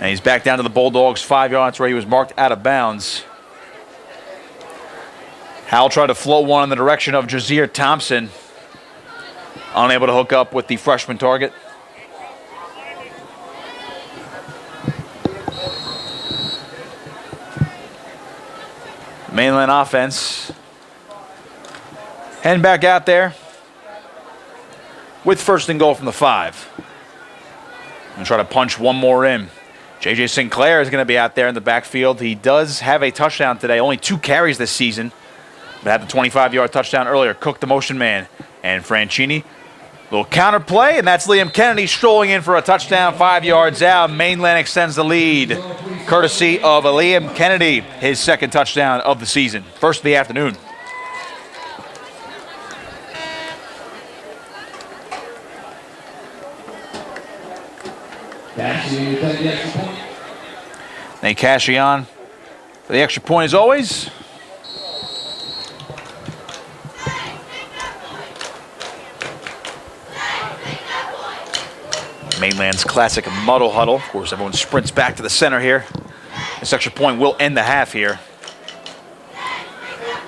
And he's back down to the Bulldogs' 5 yards where he was marked out of bounds. Howell tried to float one in the direction of Jazeer Thompson. Unable to hook up with the freshman target. Mainland offense heading back out there with first and goal from the 5. And try to punch one more in. J.J. Sinclair is going to be out there in the backfield. He does have a touchdown today, only 2 carries this season, but had the 25-yard touchdown earlier. Cook the motion man, and Franchini. Little counter play, and that's Liam Kennedy strolling in for a touchdown 5 yards out. Mainland extends the lead, courtesy of Liam Kennedy, his second touchdown of the season. First of the afternoon. Nate Cashy on for the extra point as always. Mainland's classic muddle huddle. Of course, everyone sprints back to the center here. This extra point will end the half here.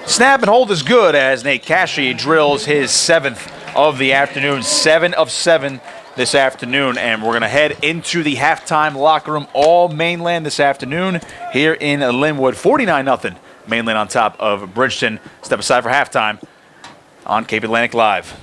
Snap and hold is good as Nate Cashy drills his 7th of the afternoon. 7 of 7 this afternoon. And we're going to head into the halftime locker room. All Mainland this afternoon here in Linwood. 49-0. Mainland on top of Bridgeton. Step aside for halftime on Cape Atlantic Live.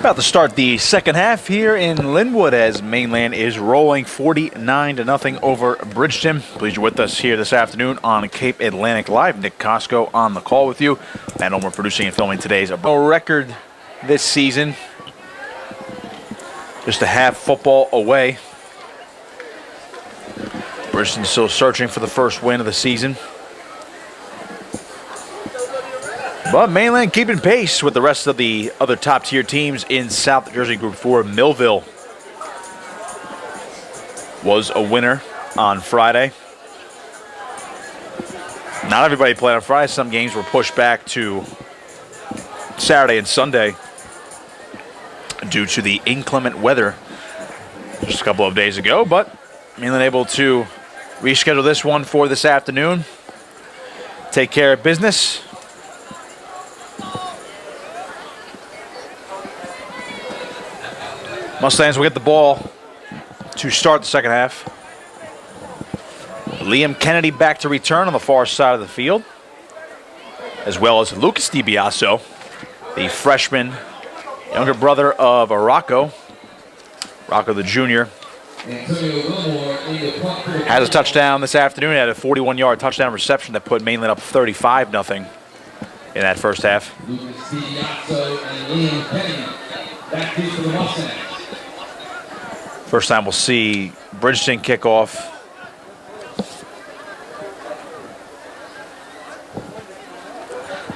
About to start the second half here in Linwood as Mainland is rolling 49-0 over Bridgeton. Pleased you're with us here this afternoon on Cape Atlantic Live. Nick Costco on the call with you. And we're producing and filming today's record this season. Just a half football away. Bridgeton still searching for the first win of the season. But Mainland keeping pace with the rest of the other top-tier teams in South Jersey Group 4. Millville was a winner on Friday. Not everybody played on Friday. Some games were pushed back to Saturday and Sunday due to the inclement weather just a couple of days ago. But Mainland able to reschedule this one for this afternoon. Take care of business. Mustangs will get the ball to start the second half. Liam Kennedy back to return on the far side of the field, as well as Lucas DiBiaso, the freshman, younger brother of Rocco. Rocco the junior has a touchdown this afternoon. He had a 41-yard touchdown reception that put Mainland up 35-0 in that first half.
Lucas DiBiaso and Liam Kennedy back to the Mustangs.
First time we'll see Bridgeton kickoff.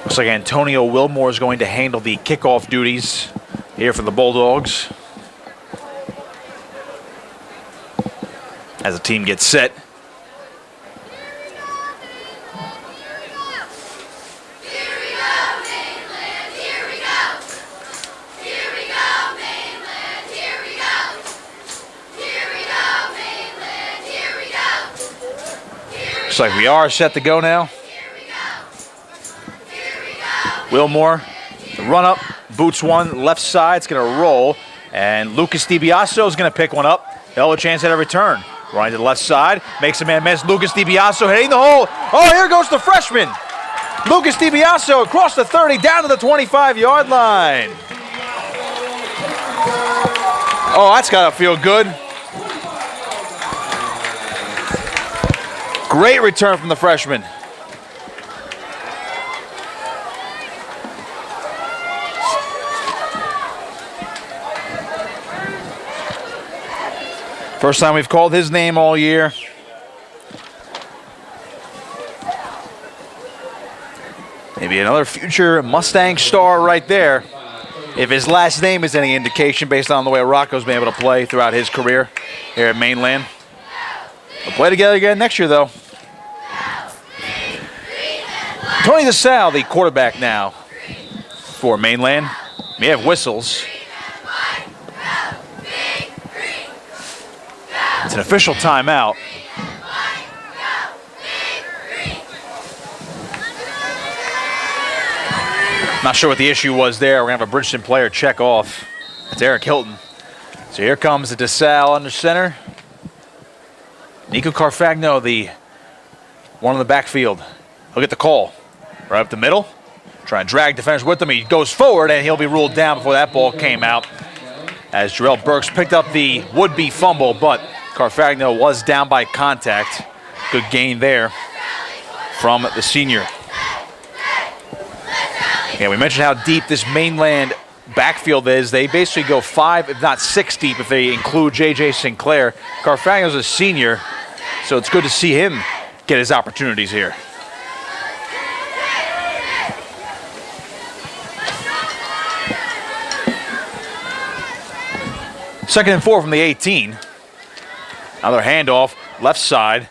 Looks like Antonio Wilmore is going to handle the kickoff duties here for the Bulldogs. As the team gets set. Looks like we are set to go now. Wilmore, the run up, boots one, left side, it's going to roll. And Lucas DiBiaso is going to pick one up. He'll have a chance at a return. Running to the left side, makes a man miss. Lucas DiBiaso hitting the hole. Oh, here goes the freshman. Lucas DiBiaso across the 30, down to the 25-yard line. Oh, that's got to feel good. Great return from the freshman. First time we've called his name all year. Maybe another future Mustang star right there. If his last name is any indication based on the way Rocco's been able to play throughout his career here at Mainland. We'll play together again next year, though. Tony DeSalle, the quarterback now for Mainland. We have whistles. It's an official timeout. Not sure what the issue was there. We're going to have a Bridgeton player check off. It's Eric Hilton. So here comes the DeSalle under center. Nico Carfagno, the one in the backfield. He'll get the call. Right up the middle. Try and drag defenders with him. He goes forward, and he'll be ruled down before that ball came out. As Jarrell Burks picked up the would-be fumble, but Carfagno was down by contact. Good gain there from the senior. Yeah, we mentioned how deep this Mainland backfield is. They basically go 5, if not 6 deep if they include J.J. Sinclair. Carfagno's a senior, so it's good to see him get his opportunities here. Second and 4 from the 18. Another handoff, left side.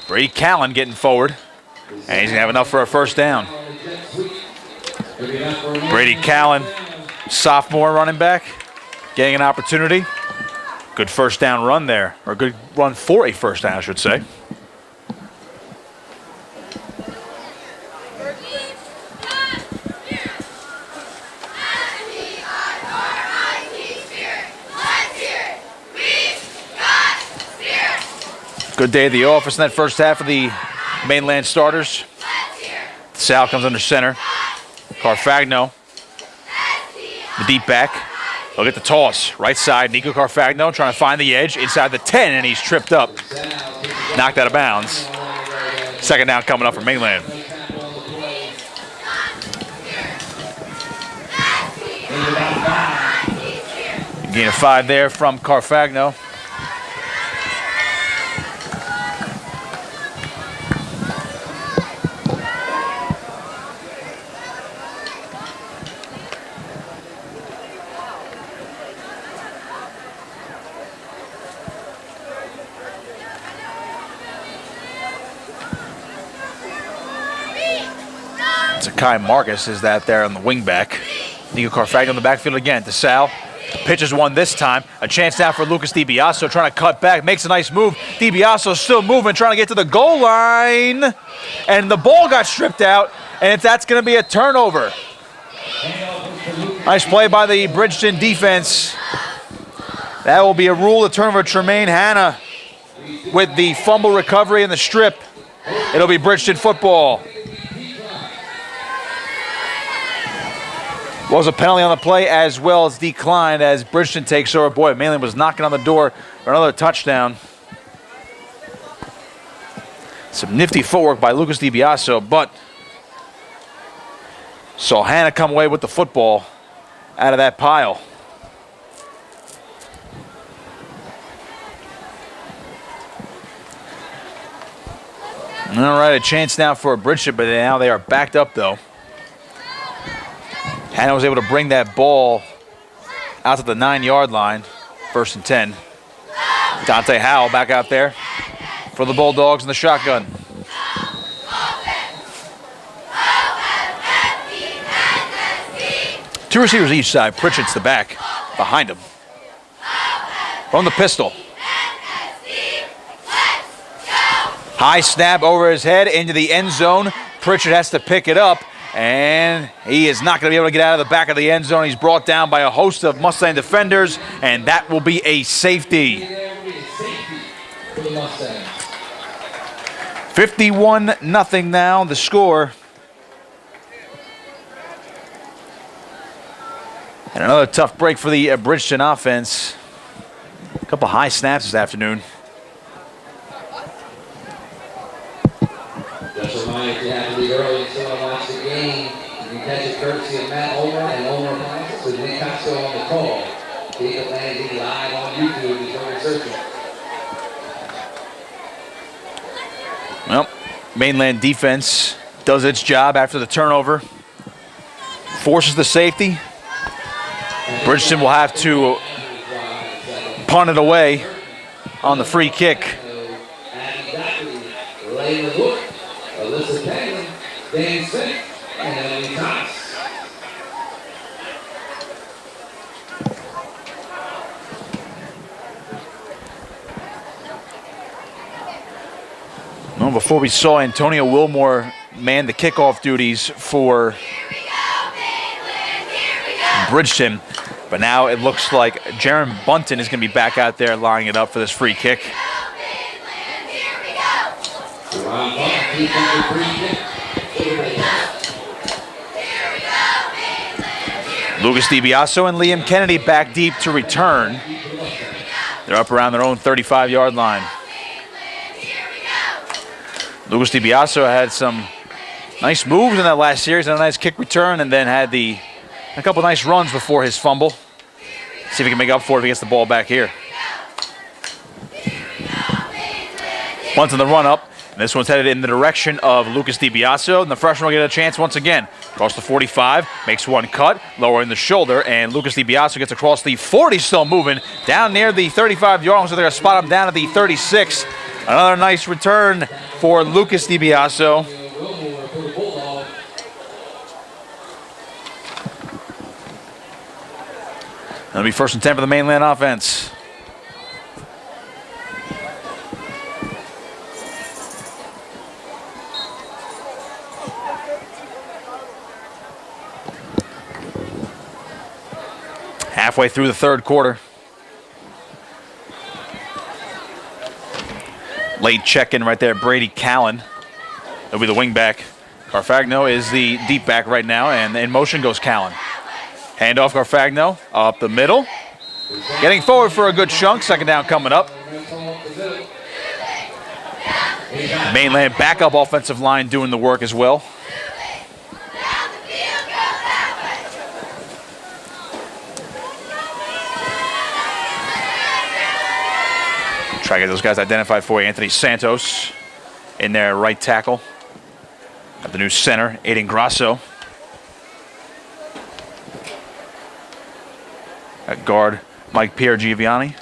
Brady Callen getting forward, and he's going to have enough for a first down. Brady Callen, sophomore running back, getting an opportunity. Good first down run there, or good run for a first down, I should say. Good day at the office in that first half of the Mainland starters. Sal comes under center. Carfagno, the deep back. Look at the toss. Right side, Nico Carfagno trying to find the edge inside the 10, and he's tripped up. Knocked out of bounds. Second down coming up for Mainland. Gain of 5 there from Carfagno. Kai Marcus is that there on the wing back. Nico Carfagno in the backfield again to Sal. Pitches one this time. A chance now for Lucas DiBiaso trying to cut back. Makes a nice move. DiBiaso still moving, trying to get to the goal line. And the ball got stripped out, and that's going to be a turnover. Nice play by the Bridgeton defense. That will be a rule of turnover. Tremaine Hanna with the fumble recovery and the strip. It'll be Bridgeton football. Was a penalty on the play as well as declined as Bridgeton takes over. Boy, Mainland was knocking on the door for another touchdown. Some nifty footwork by Lucas DiBiaso, but saw Hanna come away with the football out of that pile. All right, a chance now for Bridgeton, but now they are backed up though. Hanna was able to bring that ball out to the 9-yard line, 1st and 10. Dante Howell back out there for the Bulldogs in the shotgun. Two receivers each side. Pritchett's the back behind him. From the pistol. High snap over his head into the end zone. Pritchett has to pick it up. And he is not going to be able to get out of the back of the end zone. He's brought down by a host of Mustang defenders, and that will be a safety. 51-0 now, the score. And another tough break for the Bridgeton offense. A couple high snaps this afternoon.
Just a reminder, if you have to leave early and still watch the game, you can catch it courtesy of Matt Ulmer and Ulmer Appliances with Nick Costco on the call. Keep it landing live on YouTube if you're searching.
Well, Mainland defense does its job after the turnover. Forces the safety. Bridgeton will have to punt it away on the free kick.
Alyssa Callen, Dan Smith, and Emily Thomas.
Well, before we saw Antonio Wilmore man the kickoff duties for Bridgeton, but now it looks like Jaron Bunton is going to be back out there lining it up for this free kick. Lucas DiBiaso and Liam Kennedy back deep to return. They're up around their own 35-yard line. Lucas DiBiaso had some nice moves in that last series and a nice kick return, and then had a couple nice runs before his fumble. See if he can make up for it if he gets the ball back here. Punt in the run up. And this one's headed in the direction of Lucas DiBiaso, and the freshman will get a chance once again. Across the 45, makes one cut, lowering the shoulder, and Lucas DiBiaso gets across the 40, still moving, down near the 35-yard line, so they're going to spot him down at the 36. Another nice return for Lucas DiBiaso. That'll be 1st and 10 for the Mainland offense. Halfway through the third quarter. Late check-in right there, Brady Callen. He'll be the wing back. Carfagno is the deep back right now, and in motion goes Callen. Handoff Garfagno up the middle. Getting forward for a good chunk. Second down coming up. Mainland backup offensive line doing the work as well. Try to get those guys identified for you. Anthony Santos in there, right tackle. Got the new center, Aiden Grasso. At guard, Mike Piergiovanni.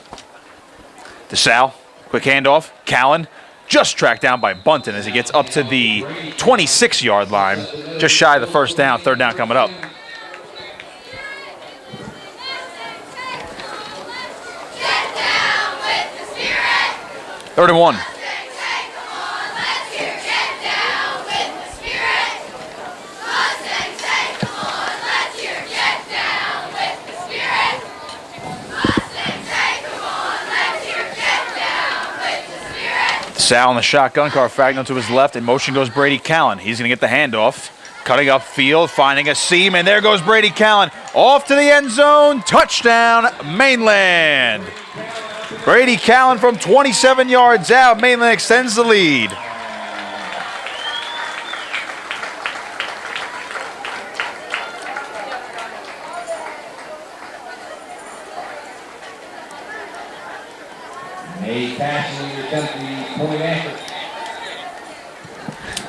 DeSalle, quick handoff. Callen just tracked down by Bunton as he gets up to the 26-yard line. Just shy of the first down, third down coming up. Third and 1. Sal in the shotgun, Garfagno to his left, in motion goes Brady Callen. He's going to get the handoff, cutting upfield, finding a seam, and there goes Brady Callen. Off to the end zone, touchdown, Mainland. Brady Callen from 27 yards out. Mainland extends the lead.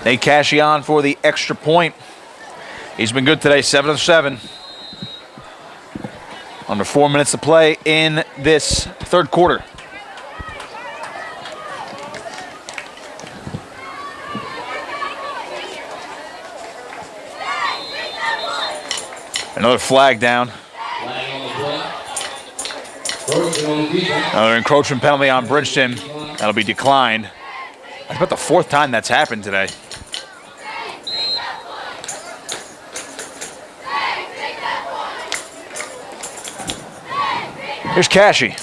Nate Cashion for the extra point. He's been good today, 7 of 7. Under 4 minutes to play in this third quarter. Another flag down. Another encroachment penalty on Bridgeton. That'll be declined. That's about the fourth time that's happened today. Here's Cashy.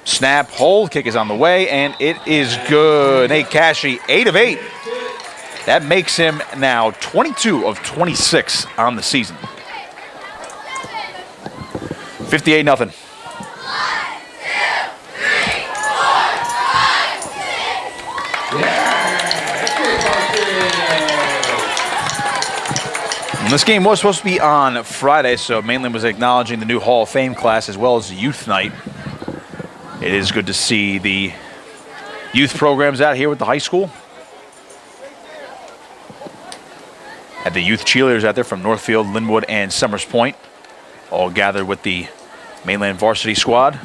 Snap, hold, kick is on the way, and it is good. Nate Cashy, 8 of 8. That makes him now 22 of 26 on the season. 58-0. This game was supposed to be on Friday, so Mainland was acknowledging the new Hall of Fame class as well as the youth night. It is good to see the youth programs out here with the high school. Had the youth cheerleaders out there from Northfield, Linwood, and Summers Point, all gathered with the Mainland varsity squad.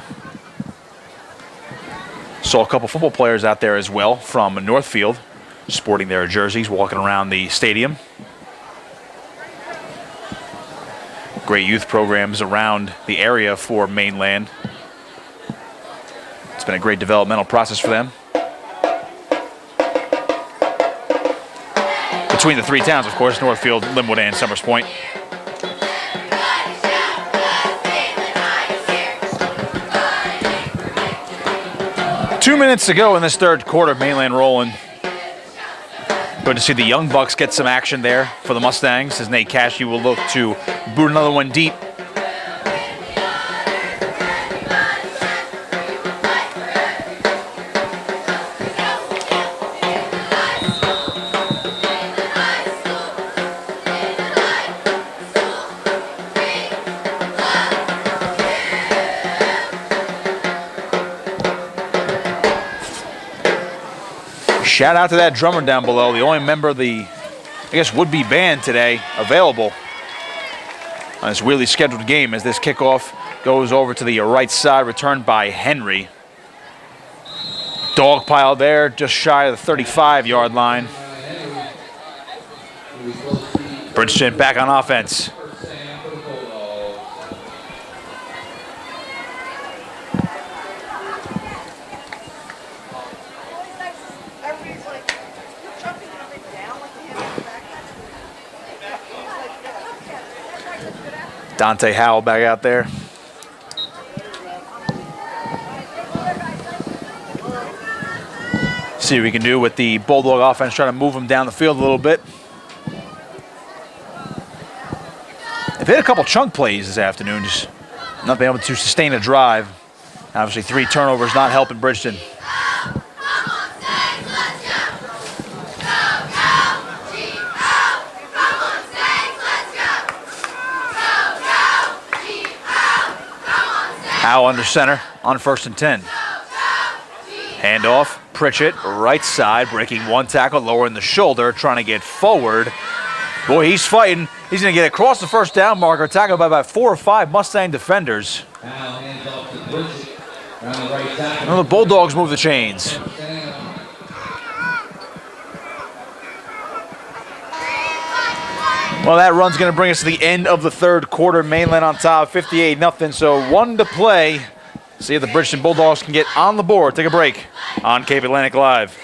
Saw a couple football players out there as well from Northfield, sporting their jerseys, walking around the stadium. Great youth programs around the area for Mainland. It's been a great developmental process for them. Between the three towns, of course, Northfield, Linwood, and Summers Point. Two minutes to go in this third quarter, Mainland rolling. Good to see the Young Bucks get some action there for the Mustangs as Nate Cashy will look to boot another one deep. Shout out to that drummer down below, the only member of the, I guess, would-be band today available on this weirdly scheduled game as this kickoff goes over to the right side, returned by Henry. Dog pile there, just shy of the 35-yard line. Bridgeton back on offense. Dante Howell back out there. See what we can do with the Bulldog offense, trying to move them down the field a little bit. They've hit a couple chunk plays this afternoon, just not being able to sustain a drive. Obviously, 3 turnovers not helping Bridgeton. Howe under center on 1st and 10. Handoff, Pritchett, right side, breaking 1 tackle, lowering the shoulder, trying to get forward. Boy, he's fighting. He's going to get across the 1st down marker, tackled by about 4 or 5 Mustang defenders. Well, the Bulldogs move the chains. Well, that run's going to bring us to the end of the 3rd quarter. Mainland on top, 58-0. So 1 to play. See if the Bridgeton Bulldogs can get on the board. Take a break on Cape Atlantic Live.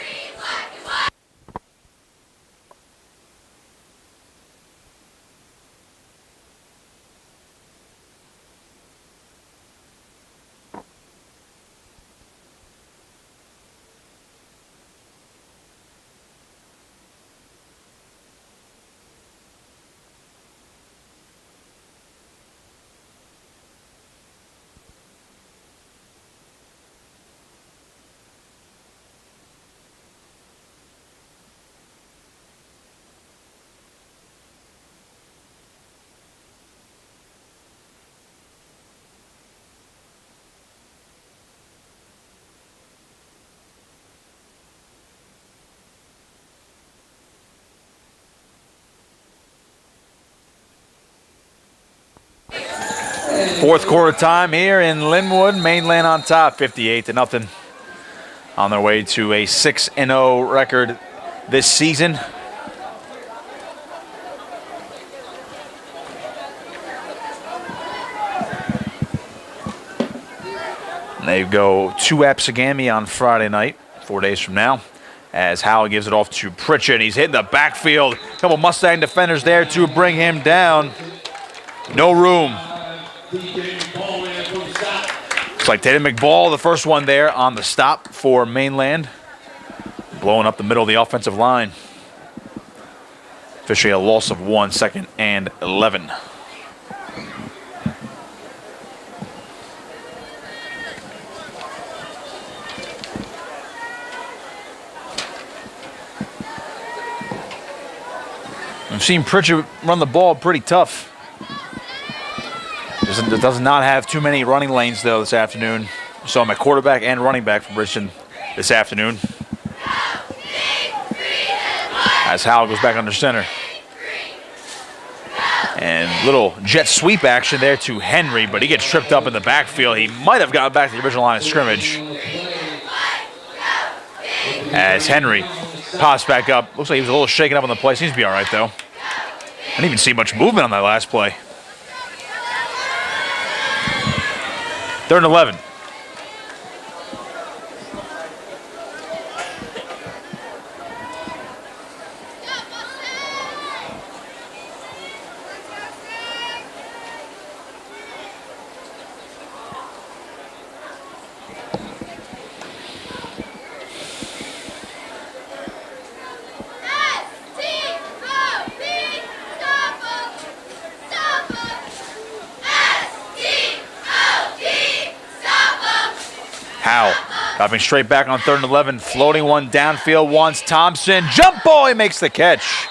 Fourth quarter time here in Linwood. Mainland on top, 58-0. On their way to a 6-0 record this season. They go to Apsagami on Friday night, 4 days from now, as Howe gives it off to Pritchett. He's hitting the backfield. A couple Mustang defenders there to bring him down. No room. Looks like Tatum McBall, the first one there on the stop for Mainland. Blowing up the middle of the offensive line. Officially a loss of 1, 2nd and 11. I've seen Pritchett run the ball pretty tough. Does not have too many running lanes, though, this afternoon. Saw him at quarterback and running back for Bridgeton this afternoon. As Howell goes back under center. And little jet sweep action there to Henry, but he gets tripped up in the backfield. He might have gotten back to the original line of scrimmage. As Henry pops back up. Looks like he was a little shaken up on the play. Seems to be all right, though. I didn't even see much movement on that last play. 3rd and 11. Dropping straight back on 3rd and 11, floating one downfield once. Thompson, jump ball, he makes the catch.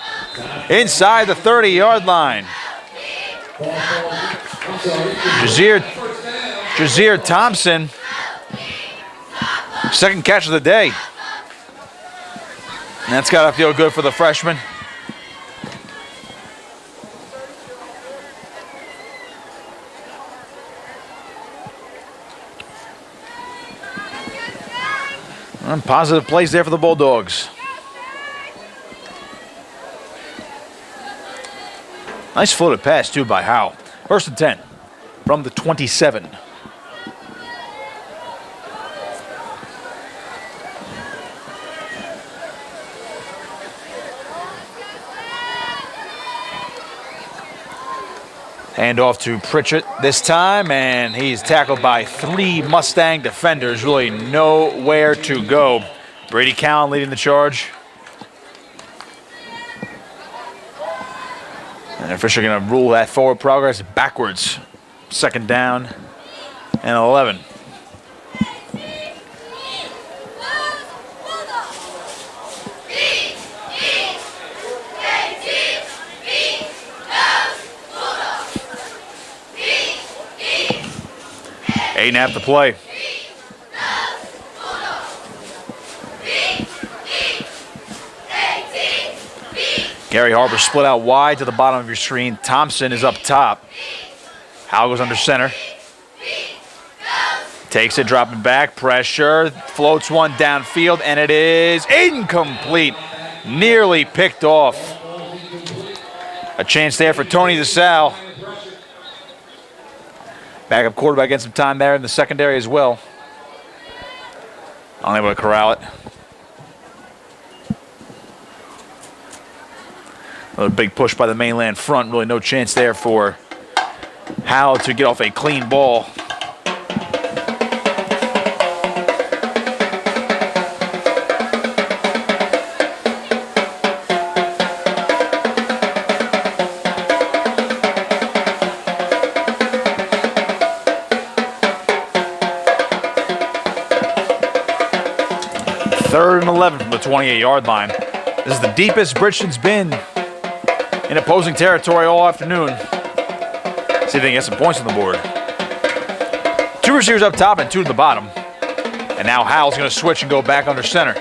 Inside the 30-yard line. Jazeer Thompson, 2nd catch of the day. And that's got to feel good for the freshman. And positive plays there for the Bulldogs. Nice floated pass, too, by Howe. 1st and 10 from the 27. Hand off to Pritchett this time, and he's tackled by 3 Mustang defenders. Really nowhere to go. Brady Callen leading the charge. And they're officially going to rule that forward progress backwards. 2nd down and 11. Eight and a half to play. Gary Harper split out wide to the bottom of your screen. Thompson is up top. Howell goes under center. Takes it, dropping back. Pressure. Floats one downfield, and it is incomplete. Nearly picked off. A chance there for Tony DeSalle. Backup quarterback getting some time there in the secondary as well. Unable to corral it. Another big push by the Mainland front. Really no chance there for Howell to get off a clean ball. Third and 11 from the 28-yard line. This is the deepest Bridgeton's been in opposing territory all afternoon. See if they can get some points on the board. 2 receivers up top and 2 to the bottom. And now Howell's going to switch and go back under center.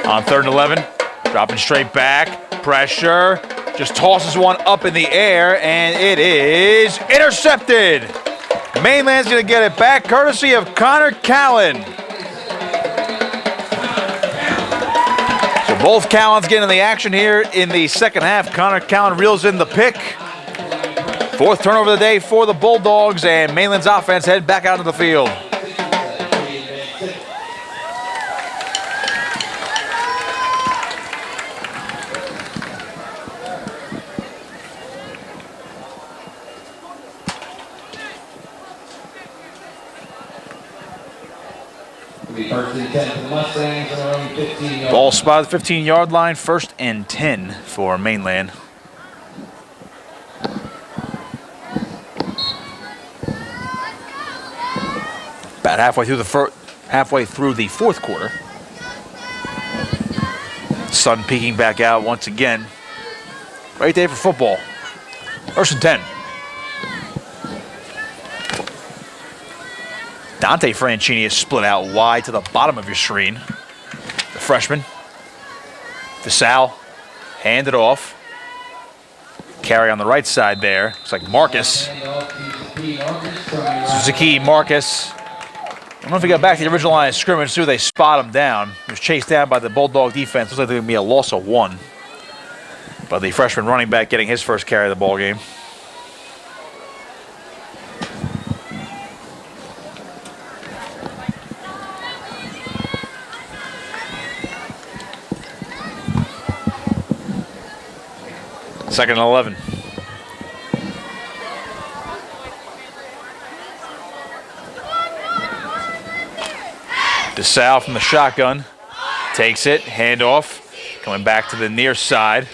On 3rd and 11, dropping straight back. Pressure. Just tosses one up in the air, and it is intercepted. Mainland's going to get it back courtesy of Connor Callen. Both Callens getting in the action here in the second half. Connor Callen reels in the pick. 4th turnover of the day for the Bulldogs, and Mainland's offense head back out of the field. Ball spot at the 15-yard line, 1st and 10 for Mainland. About halfway through the 4th quarter. Sun peeking back out once again. Great day for football. 1st and 10. Dante Franchini is split out wide to the bottom of your screen. The freshman. DeSalle, hand it off. Carry on the right side there. Looks like Marcus. Suzuki Marcus. I don't know if he got back to the original line of scrimmage, so they spot him down. He was chased down by the Bulldog defense. Looks like there's going to be a loss of 1. But the freshman running back getting his first carry of the ball game. Second and 11. DeSalle from the shotgun. Takes it, handoff. Coming back to the near side.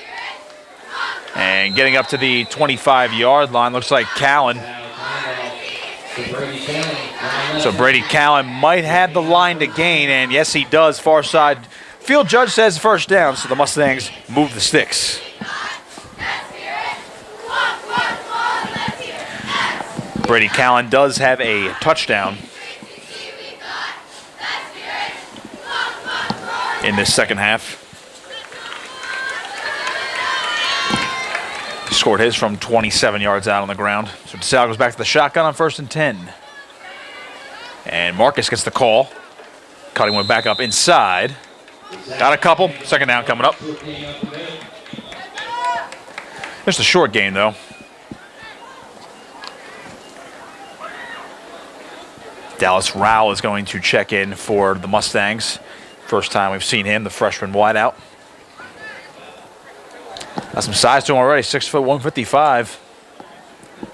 And getting up to the 25-yard line. Looks like Callen. So Brady Callen might have the line to gain. And yes, he does. Far side. Field judge says first down. So the Mustangs move the sticks. Brady Callen does have a touchdown in this second half. He scored his from 27 yards out on the ground. So DeSalle goes back to the shotgun on 1st and 10. And Marcus gets the call. Cutting one back up inside. Got a couple. 2nd down coming up. Just a short gain, though. Dallas Rowell is going to check in for the Mustangs. First time we've seen him, the freshman wideout. Got some size to him already, 6 foot, 155.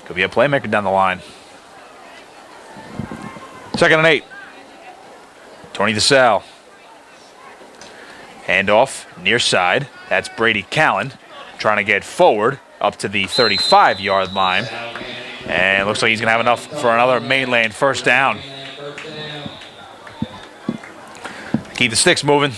Could be a playmaker down the line. 2nd and 8. Tony DeSalle. Handoff, near side. That's Brady Callen. trying to get forward up to the 35-yard line. And it looks like he's going to have enough for another Mainland first down. Keep the sticks moving.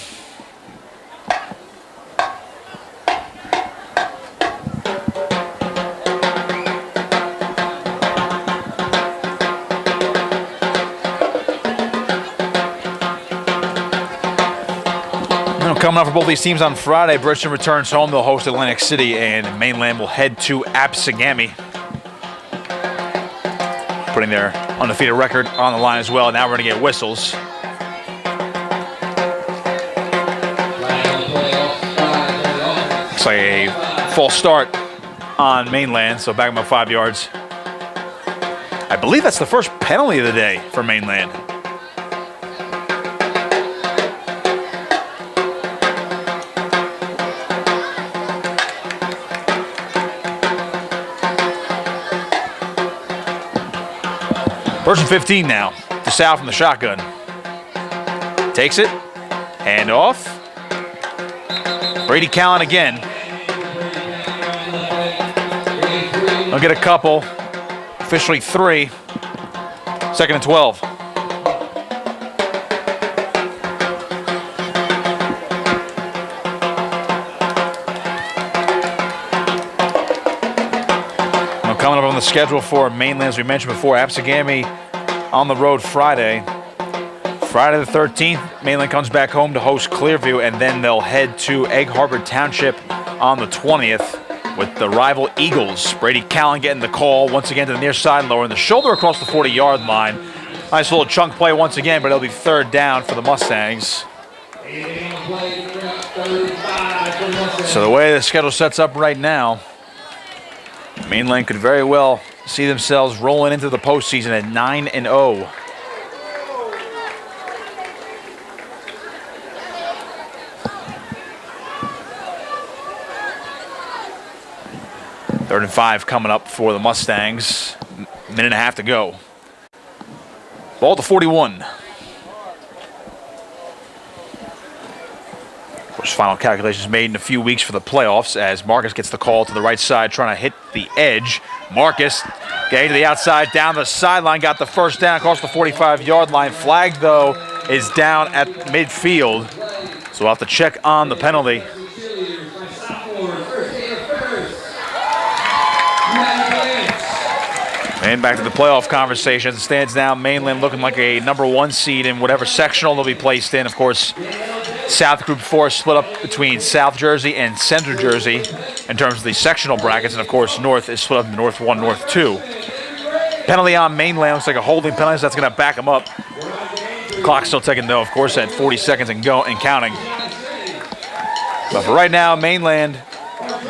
Coming up for both these teams on Friday, Bridgeton returns home. They'll host Atlantic City, and Mainland will head to Absegami, putting their undefeated record on the line as well. Now we're going to get whistles. Looks like a false start on Mainland, so back about 5 yards. I believe that's the first penalty of the day for Mainland. First and 15 now. DeSalle from the shotgun. Takes it. Hand off. Brady Callen again. They'll get a couple. Officially 3. Second and 12. Coming up on the schedule for Mainland, as we mentioned before, Absegami on the road Friday. Friday the 13th, Mainland comes back home to host Clearview, and then they'll head to Egg Harbor Township on the 20th with the rival Eagles. Brady Callen getting the call once again to the near side, lowering the shoulder across the 40-yard line. Nice little chunk play once again, but it'll be third down for the Mustangs. So the way the schedule sets up right now, Mainland could very well see themselves rolling into the postseason at 9-0. Third and 5 coming up for the Mustangs. Minute and a half to go. Ball to 41. Final calculations made in a few weeks for the playoffs as Marcus gets the call to the right side, trying to hit the edge. Marcus getting to the outside, down the sideline, got the first down across the 45-yard line. Flag, though, is down at midfield, so we'll have to check on the penalty. And back to the playoff conversation. As it stands now, Mainland looking like a #1 seed in whatever sectional they'll be placed in. Of course, South Group 4 split up between South Jersey and Central Jersey in terms of the sectional brackets, and of course North is split up into North 1, North 2. Penalty on Mainland, looks like a holding penalty, so that's going to back them up. Clock's still ticking though, of course, at 40 seconds and counting. But for right now, Mainland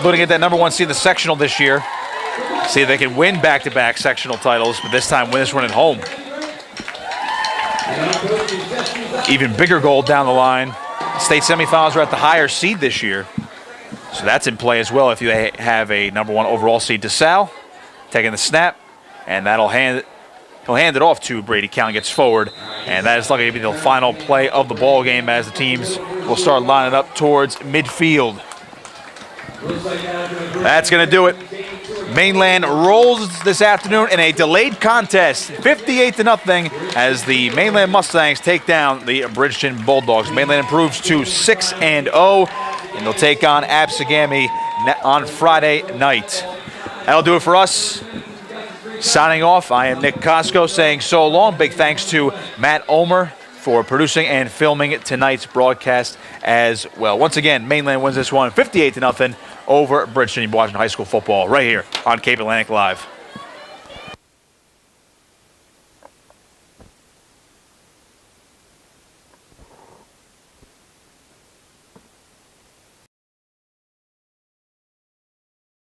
looking at that #1 seed in the sectional this year. See if they can win back-to-back sectional titles, but this time win this one at home. Even bigger goal down the line. State semifinals are at the higher seed this year, so that's in play as well if you have a #1 overall seed. DeSalle taking the snap, and he'll hand it off to Brady. Callen gets forward, and that is likely to be the final play of the ball game as the teams will start lining up towards midfield. That's going to do it. Mainland rolls this afternoon in a delayed contest, 58-0, as the Mainland Mustangs take down the Bridgeton Bulldogs. Mainland improves to 6-0, and they'll take on Absegami on Friday night. That'll do it for us. Signing off, I am Nick Costco saying so long. Big thanks to Matt Ulmer for producing and filming tonight's broadcast as well. Once again, Mainland wins this one 58-0 over Bridgeton. You're watching high school football right here on Cape Atlantic Live.